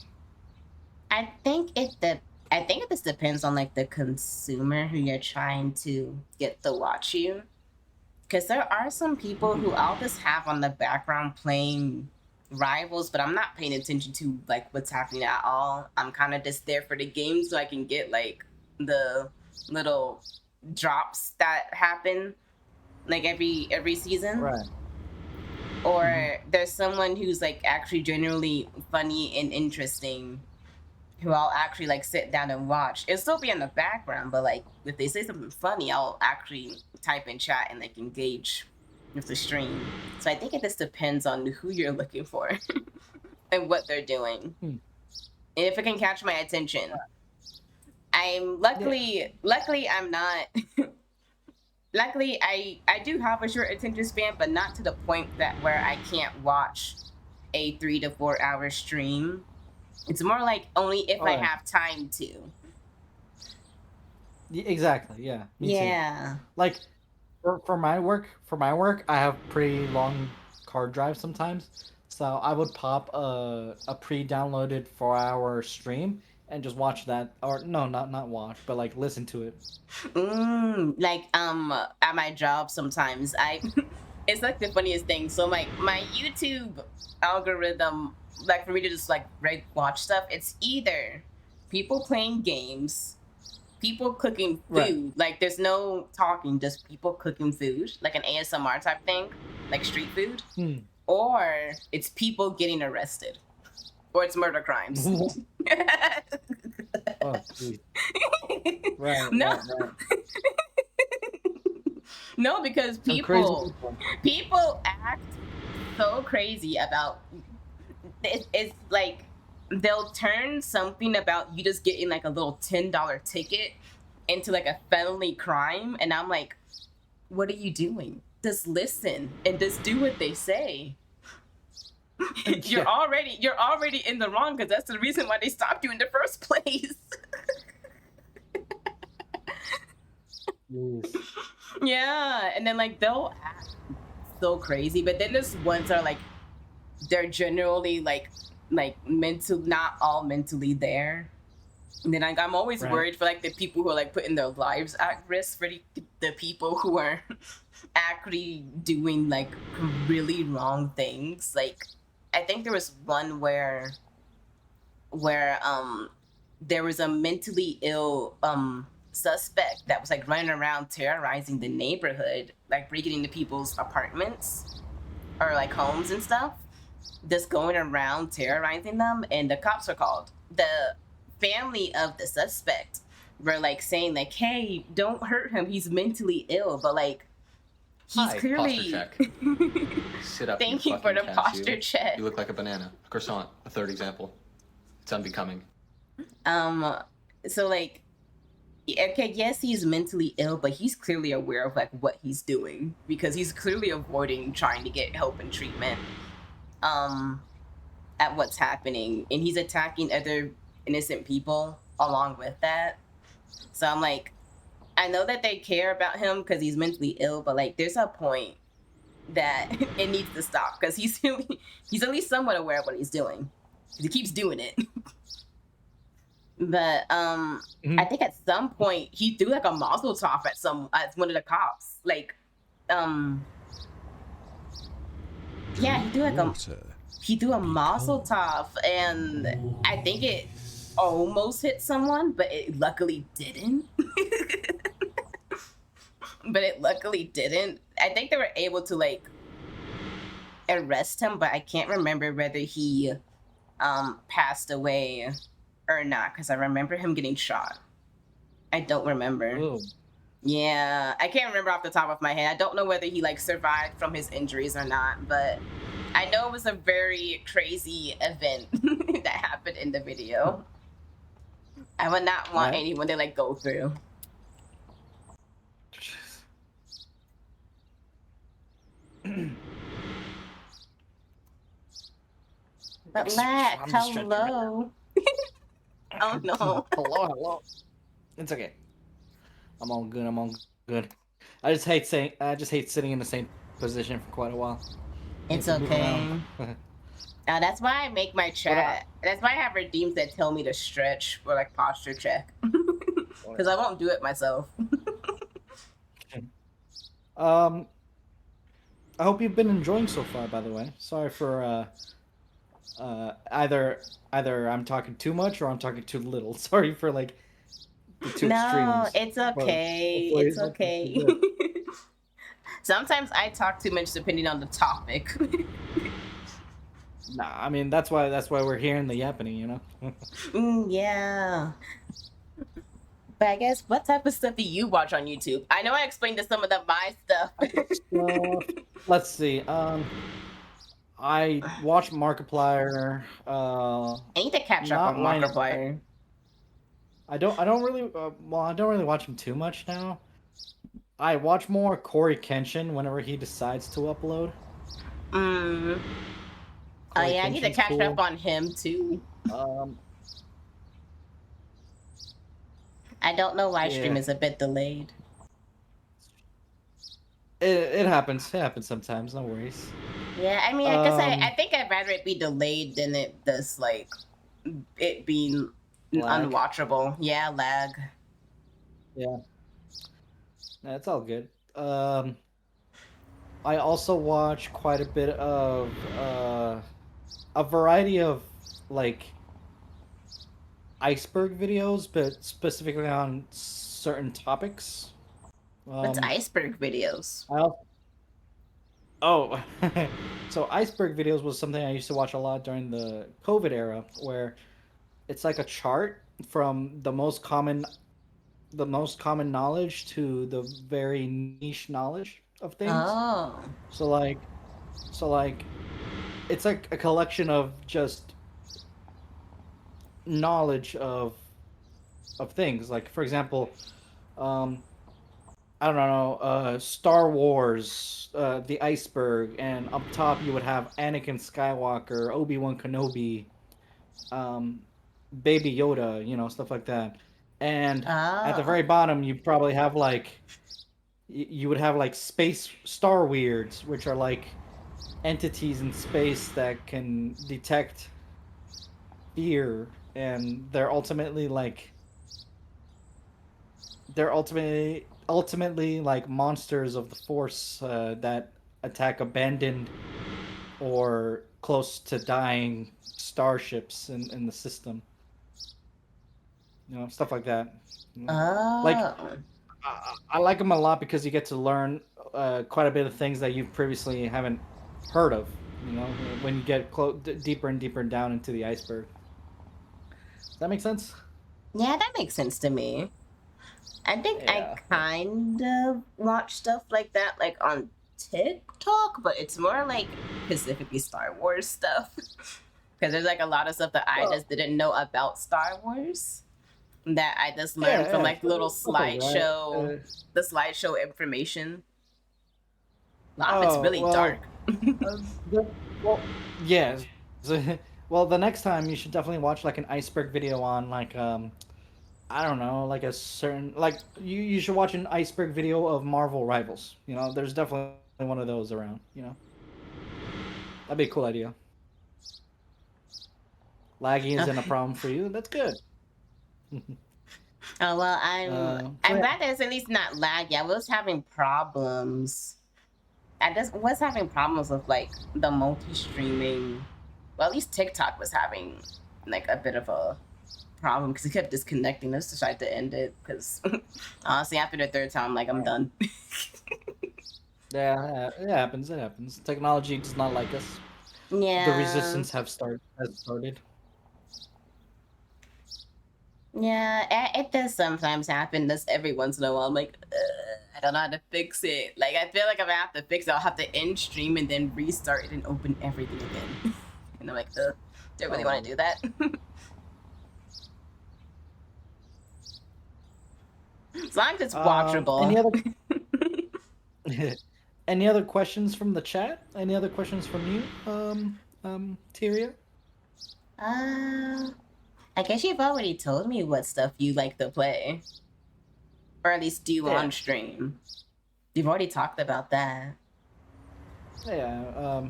I think it the I think it just depends on like the consumer who you're trying to get to watch you. Because there are some people Hmm. who I'll just have on the background playing rivals, but I'm not paying attention to like what's happening at all. I'm kind of just there for the game so I can get like the little drops that happen like every season. Right. Hmm. Or there's someone who's like actually genuinely funny and interesting who I'll actually like sit down and watch. It'll still be in the background, but like if they say something funny, I'll actually type in chat and like engage with the stream. So I think it just depends on who you're looking for and what they're doing. Hmm. And if it can catch my attention. I'm Yeah. luckily I'm not luckily I do have a short attention span, but not to the point that where I can't watch a 3 to 4 hour stream. It's more like only if All I right. have time to. Exactly. Yeah. Me too. Yeah. Like for my work, I have pretty long card drives sometimes. So I would pop a pre-downloaded 4-hour stream and just watch that, or no, not watch, but like listen to it. Like at my job sometimes I it's like the funniest thing. So my YouTube algorithm, like for me to just like watch stuff, it's either people playing games, people cooking Right. food, like there's no talking, just people cooking food, like an ASMR type thing, like street food, Hmm. or it's people getting arrested, or it's murder crimes. Oh, geez. Right, No, right, right. no, because Some crazy people people. people act so crazy about it's like they'll turn something about you just getting like a little $10 ticket into like a felony crime, and I'm like, what are you doing? Just listen and just do what they say. Yeah. You're already in the wrong because that's the reason why they stopped you in the first place. Jeez. Yeah, and then like they'll act so crazy, but then there's ones that are like they're generally like mental, not all mentally there. And then like I'm always Right. worried for like the people who are like putting their lives at risk for the people who are actually doing like really wrong things. Like I think there was one where there was a mentally ill suspect that was like running around terrorizing the neighborhood, like breaking into people's apartments or like homes and stuff. just going around terrorizing them, and the cops are called. The family of the suspect were like saying like, "Hey, don't hurt him. He's mentally ill." But like, he's Hi, posture clearly. check. Sit up, you Thank you for fucking the cashew. posture check. You look like a banana. Croissant, a third example. It's unbecoming. Um, so like, okay, yes, he's mentally ill, but he's clearly aware of like what he's doing because he's clearly avoiding trying to get help and treatment. Um, at what's happening, and he's attacking other innocent people along with that. So I'm like, I know that they care about him because he's mentally ill, but like, there's a point that it needs to stop because he's at least somewhat aware of what he's doing. He keeps doing it. But I Mhm. think at some point he threw like a mazel tov at one of the cops. Like, um, yeah, Drink water he threw a mazel because tov, and I think it almost hit someone, but it luckily didn't. But it luckily didn't. I think they were able to like arrest him, but I can't remember whether he passed away or not because I remember him getting shot. I don't remember. Oh, Yeah, I can't remember off the top of my head. I don't know whether he like survived from his injuries or not, but I know it was a very crazy event that happened in the video. I would not want right. anyone to like go through. But Lack, I'm just stretching right hello. Oh now. no. Hello, hello. It's okay. I'm all good. I'm all good. I just hate sitting in the same position for quite a while. I need It's to move around. okay. That's why I make my But chat. That's why I have redeems that tell me to stretch or like posture check. Because I won't do it myself. um, I hope you've been enjoying so far. By the way, sorry for either I'm talking too much or I'm talking too little. Sorry for like the two No, extremes. it's But okay. It's hopefully it's okay. good. Sometimes I talk too much depending on the topic. Nah, I mean that's why we're here in the Yapping, you know. Yeah. But I guess what type of stuff do you watch on YouTube? I know I explained to some of the my stuff. Stuff. Let's see. I watch Markiplier. I need to catch up Not on line of. Markiplier. I don't really. Well, I don't really watch him too much now. I watch more Corey Kenshin whenever he decides to upload. Mm. Oh Corey yeah, I need to Kenshin's catch up cool. on him too. Um, I don't know why stream yeah, is a bit delayed. it happens. It happens sometimes. No worries. Yeah, I mean, I guess I Um, think I'd rather it be delayed than it does like it being lag. unwatchable. Yeah, lag. Yeah, that's all good. I also watch quite a bit of a variety of like iceberg videos, but specifically on certain topics. What's Um, iceberg videos? I also, oh, so iceberg videos was something I used to watch a lot during the COVID era, where it's like a chart from the most common knowledge to the very niche knowledge of things. Oh. So like, so like, it's like a collection of just knowledge of things. Like for example, um, I don't know, Star Wars, the iceberg, and up top you would have Anakin Skywalker, Obi-Wan Kenobi, um, Baby Yoda, stuff like that. And at the Oh. very bottom, you probably have like you would have like space Star Weirds, which are like entities in space that can detect fear, and they're ultimately like monsters of the Force that attack abandoned or close to dying starships in the system. Stuff like that. Like Oh. I like them a lot because you get to learn quite a bit of things that you previously haven't heard of. You know, when you get deeper and deeper down into the iceberg. Does that make sense? Yeah, that makes sense to me. I think I Yeah. kind of watch stuff like that, like on TikTok, but it's more like specifically Star Wars stuff. Because there's like a lot of stuff that I Well, just didn't know about Star Wars that I just learned from yeah, like little stuff like that. the slideshow information. A lot of it's Oh really well, dark. well, yes. Well, the next time you should definitely watch like an iceberg video on like I don't know, like a certain like you should watch an iceberg video of Marvel Rivals. You know, there's definitely one of those around. You know, that'd be a cool idea. Laggy isn't a problem for you. That's good. Oh well, So I'm yeah. glad that it's at least not laggy. I was having problems. I just was having problems with like the multi-streaming. Well, at least TikTok was having like a bit of a problem because it kept disconnecting. Us, decided to end it because honestly, after the third time, like I'm done. Yeah, it happens. It happens. Technology does not like us. The Yeah, resistance has started. yeah, it does sometimes happen. That's every once in a while. I'm like, I don't know how to fix it. Like I feel like if I have to fix it, I'll have to end stream and then restart it and open everything again. And I'm like, do I really want to Oh. do that? As long as it's Any watchable. other any other questions from the chat? Any other questions from you, Tyria? Uh, I guess you've already told me what stuff you like to play, or at least do Yeah, on stream. You've already talked about that. yeah.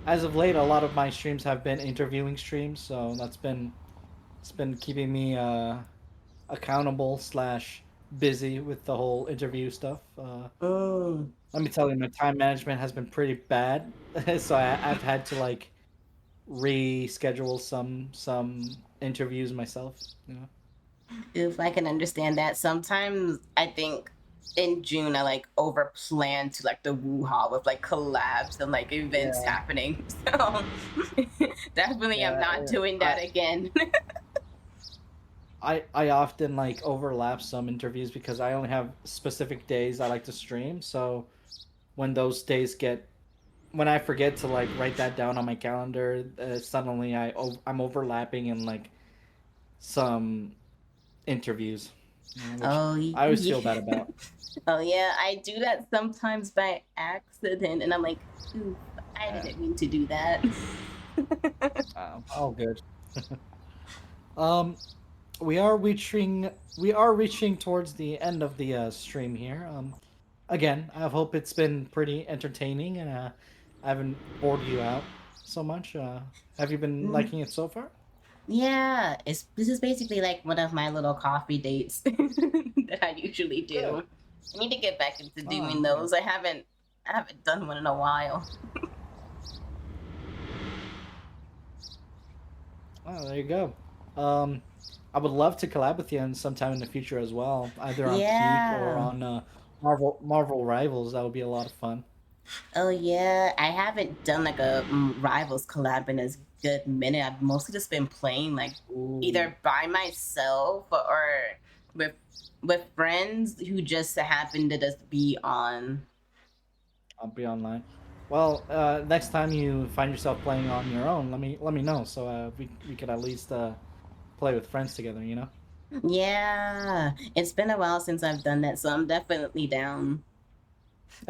As of late, a lot of my streams have been interviewing streams, so it's been keeping me accountable slash busy with the whole interview stuff. Mm. Let me tell you, my time management has been pretty bad, so I've had to like reschedule some interviews myself. You know. If I can understand that, sometimes I think in June I like over plan to like the woo ha with like collabs and like events Yeah, happening. So definitely I'm yeah. not doing I that again. I often like overlap some interviews because I only have specific days I like to stream. So when those days get when I forget to like write that down on my calendar, suddenly I'm overlapping in like some interviews, you know, which Oh I always feel bad yeah. about. Oh yeah, I do that sometimes by accident, and I'm like, oof, I Uh, didn't mean to do that. all good. Um, we are reaching towards the end of the stream here. Again, I hope it's been pretty entertaining and I haven't bored you out so much. Have you been Mm, liking it so far? yeah, this is basically like one of my little coffee dates that I usually Good. do. I need to get back into Oh, doing nice. those. I haven't done one in a while. Oh, there you go. Um, I would love to collab with you in sometime in the future as well, either on Peak or Yeah. on Marvel Rivals. That would be a lot of fun. Oh yeah, I haven't done like a Rivals collab in a good minute. I've mostly just been playing like Ooh, either by myself or with with friends who just happen to just be on. I'll be online. Well, next time you find yourself playing on your own, let me know so we could at least play with friends together. You know. Yeah, it's been a while since I've done that, so I'm definitely down.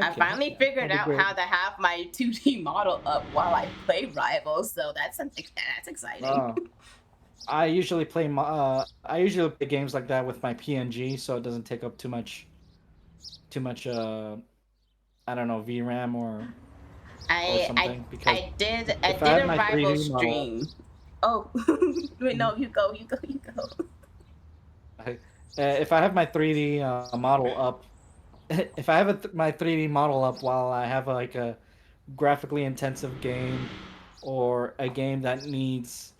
I Heck yeah, heck finally yeah. figured That'll be out great. how to have my 2D model up while I play Rivals, so that's exciting. Uh, I usually play games like that with my PNG, so it doesn't take up too much I don't know VRAM or something. Because I if I did had a my rival 3D model stream. Oh, wait, up, no, you go, you go, you go. if I have my 3D model up, if I have my 3D model up while I have like a graphically intensive game or a game that needs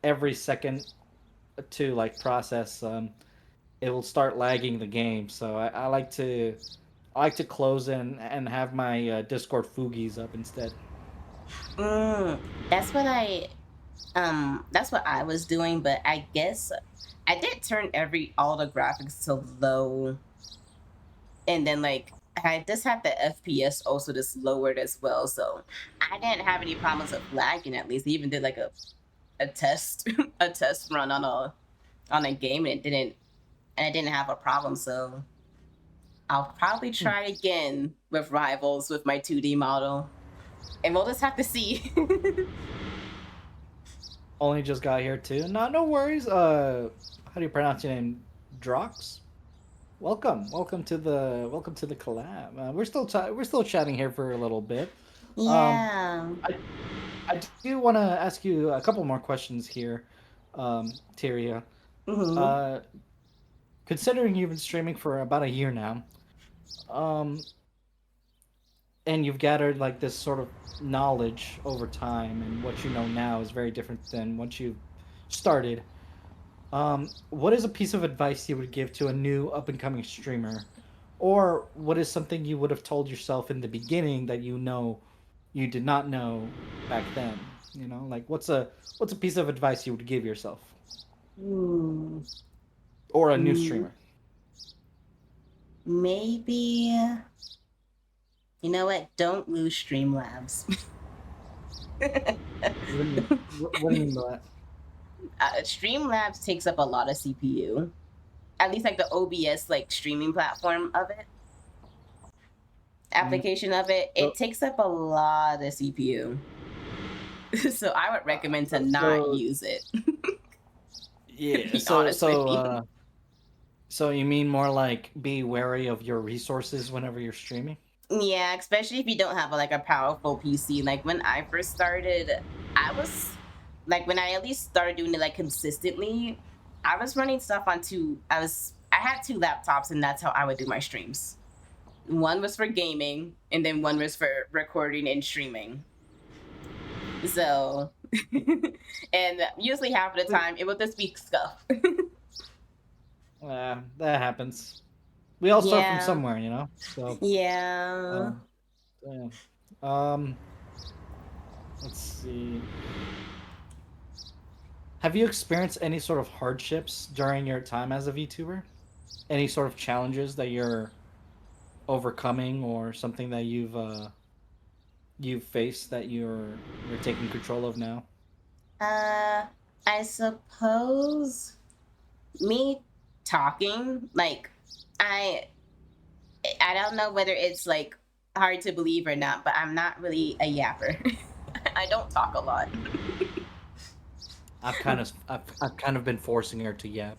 every second to like process, it will start lagging the game. So I like to close in and have my Discord Fugies up instead. That's what I was doing, but I guess I did turn all the graphics to low, and then like I just had the FPS also just lowered as well, so I didn't have any problems with lagging. At least I even did like a test a test run on a game, and I didn't have a problem. So I'll probably Hmm. try again with Rivals with my 2D model, and we'll just have to see. Only just got here too. No worries. How do you pronounce your name? Drox. Welcome to the collab. We're still chatting here for a little bit. Um, Yeah. I I do want to ask you a couple more questions here, Tyria. Mm-hmm. Uh, Considering you've been streaming for about a year now, um, and you've gathered like this sort of knowledge over time, and what you know now is very different than what you started. What is a piece of advice you would give to a new up and coming streamer, or what is something you would have told yourself in the beginning that you know you did not know back then? You know, like what's a piece of advice you would give yourself Hmm. or a new Mm, streamer? maybe you know what? Don't lose Streamlabs. What do you mean by that? Streamlabs takes up a lot of CPU. At least like the OBS like streaming platform of it, Mm. application of it, So, it takes up a lot of CPU. So I would recommend to not so use it. To yeah, be honest with you. so you mean more like be wary of your resources whenever you're streaming? Yeah, especially if you don't have like a powerful PC. Like when I first started, I was like when I at least started doing it like consistently, I was running stuff on I had two laptops and that's how I would do my streams. One was for gaming and then one was for recording and streaming. So and usually half of the time it would just be scuff. That happens. We all start from Yeah. somewhere, you know. So, Yeah. um, yeah. Um, let's see. Have you experienced any sort of hardships during your time as a VTuber? Any sort of challenges that you're overcoming, or something that you've faced that you're taking control of now? Uh I suppose me talking like I I don't know whether it's like hard to believe or not, but I'm not really a yapper. I don't talk a lot. I've kind of been forcing her to yap.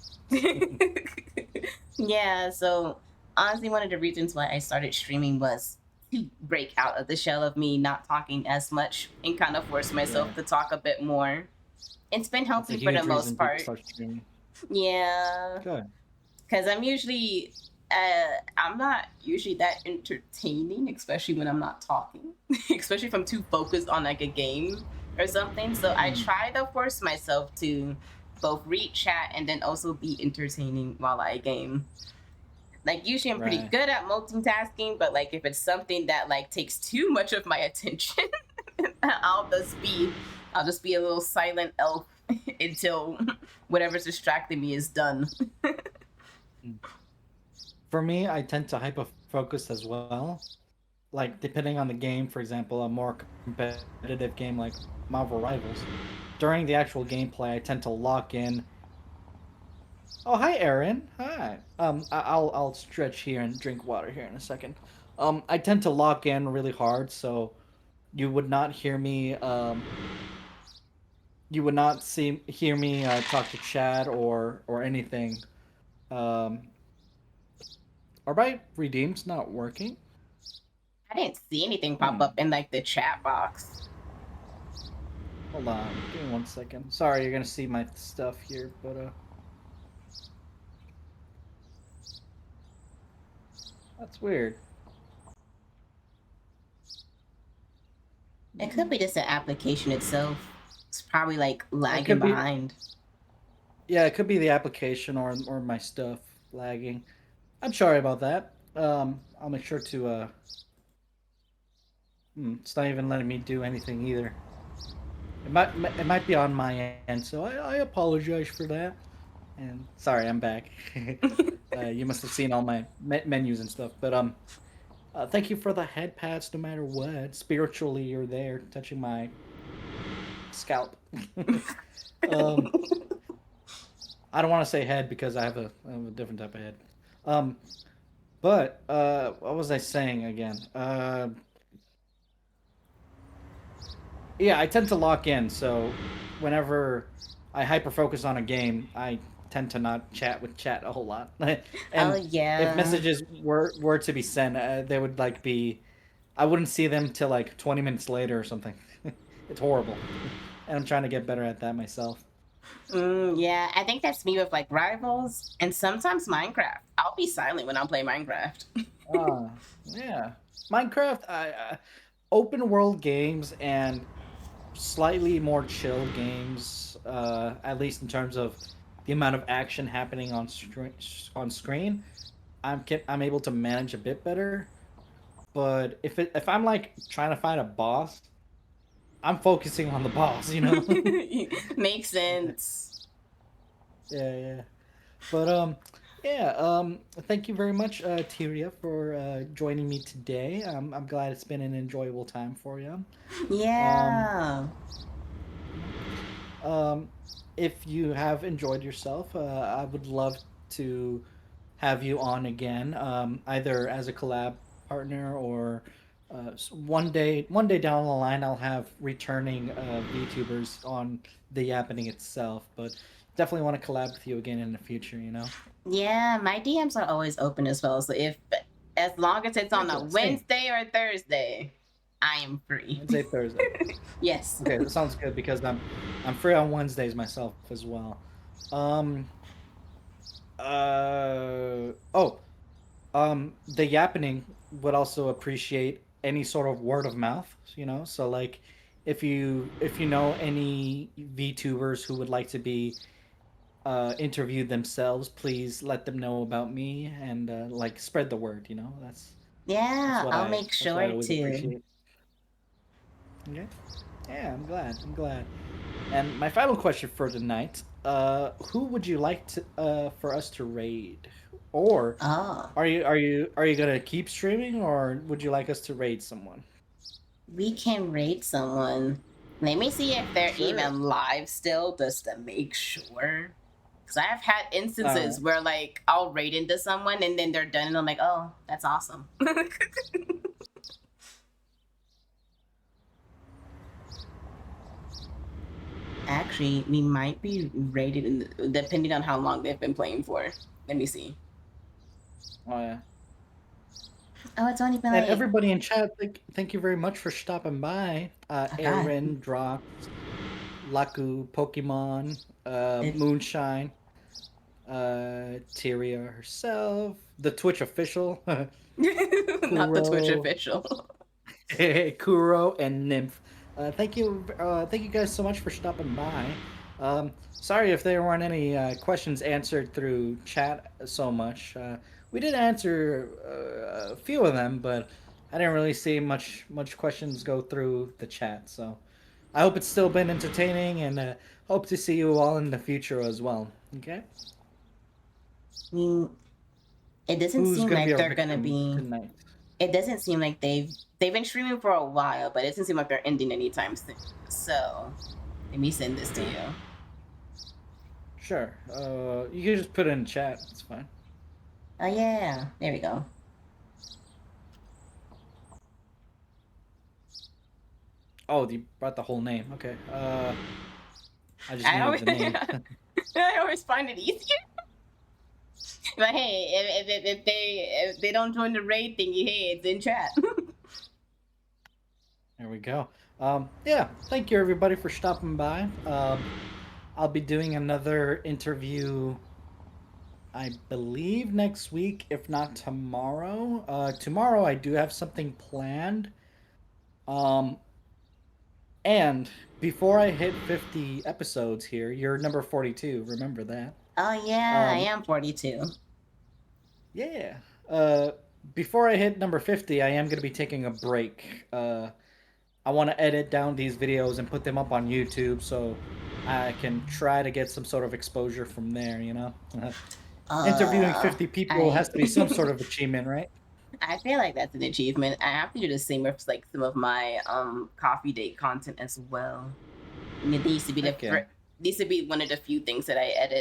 Yeah, so honestly, one of the reasons why I started streaming was to break out of the shell of me not talking as much and kind of force Yeah, myself to talk a bit more. It's been that's a helping for the huge most reason people part. start streaming. Yeah, Good. because I'm not usually that entertaining, especially when I'm not talking, especially if I'm too focused on like a game or something. So I Mm, try to force myself to both read chat and then also be entertaining while I game. Like usually I'm pretty right. good at multitasking, but like if it's something that like takes too much of my attention, I'll just be I'll just be a little silent elf until whatever's distracting me is done. Mm. For me, I tend to hyper focus as well. Like depending on the game, for example, a more competitive game like Marvel Rivals, during the actual gameplay, I tend to lock in. Oh, hi, Aaron. Hi. I'll stretch here and drink water here in a second. I tend to lock in really hard, so you would not hear me. You would not see hear me talk to Chad or anything. Um, are my redeems not working? I didn't see anything pop up Hmm. in like the chat box. Hold on. Give me one second. Sorry, you're gonna see my stuff here, but that's weird. It could be just the application itself. It's probably like It lagging could be. behind. Yeah, it could be the application or my stuff lagging. I'm sorry about that. I'll make sure to. It's not even letting me do anything either. it might be on my end, so I apologize for that. And sorry, I'm back. You must have seen all my menus and stuff. But thank you for the head pats. No matter what, spiritually, you're there, touching my scalp. um, I don't want to say head because I have a different type of head. Um, but what was I saying again? Yeah, I tend to lock in. So whenever I hyper focus on a game, I tend to not chat with chat a whole lot. Oh And if yeah. messages were to be sent, they would like be. I wouldn't see them till like 20 minutes later or something. It's horrible, and I'm trying to get better at that myself. Yeah, I think that's me with like rivals and sometimes Minecraft. I'll be silent when I'm playing Minecraft. Yeah, Minecraft. Open world games and slightly more chill games, at least in terms of the amount of action happening on screen. I'm able to manage a bit better. But if I'm like trying to find a boss, I'm focusing on the boss. Makes Yeah, sense. yeah. But yeah. Thank you very much, Tyria, for joining me today. I'm glad it's been an enjoyable time for you. Um, Yeah. Um, if you have enjoyed yourself, I would love to have you on again, either as a collab partner or one day down the line, I'll have returning VTubers on the Yapping itself. But definitely want to collab with you again in the future. Yeah, my DMs are always open as well. So if as long as it's Yeah, on a cool. Same. Wednesday or Thursday, I am free. Wednesday, Thursday. Yes. Okay, that sounds good because I'm free on Wednesdays myself as well. Um. Oh, the Yappening would also appreciate any sort of word of mouth, so like if you know any VTubers who would like to be interviewed themselves, please let them know about me and like spread the word. That's Yeah, what I'll i make that's what I sure always to. appreciate. Okay. Yeah, I'm glad. And my final question for tonight: who would you like to for us to raid, or Oh, are you gonna keep streaming, or would you like us to raid someone? we can rate someone. Let me see if they're Sure. even live still, just to make sure. Because I've had All instances right. where like I'll rate into someone and then they're done and I'm like, oh, that's awesome. Actually, we might be rated depending on how long they've been playing for. Let me see. Oh yeah. Oh, it's only been And like, everybody in chat, thank you very much for stopping by. oh god, Aaron, Drox, Laku, Pokemon, if Moonshine, Tyria herself, the Twitch official, not the Twitch Kuro, official. Kuro, and Nymph. Thank you guys so much for stopping by. Sorry if there weren't any questions answered through chat so much. We did answer a few of them, but I didn't really see much questions go through the chat. So I hope it's still been entertaining, and hope to see you all in the future as well. Okay, I mean, it doesn't who's seem gonna be like our they're gonna victim be. tonight? It doesn't seem like they've been streaming for a while, but it doesn't seem like they're ending anytime soon. So let me send this to Okay, you. sure. You can just put it in chat. It's fine. Oh yeah, there we go. Oh, you brought the whole name. Okay. I just I needed always the name. I always find it easier. But hey, if they don't join the raid thingy, hey, it's in chat. There we go. Yeah, thank you everybody for stopping by. I'll be doing another interview, I believe, next week, if not tomorrow. Tomorrow I do have something planned. Um, and before I hit 50 episodes here, you're number 42. Remember that. Oh yeah, I Um, am 42. yeah. Uh, Before I hit number 50, I am going to be taking a break. I want to edit down these videos and put them up on YouTube so I can try to get some sort of exposure from there. Interviewing Uh, 50 people I has to be some sort of achievement, right? I feel like that's an achievement. I have to do the same with like some of my coffee date content as well. And it needs to be Heck yeah. needs to be one of the few things that I edit.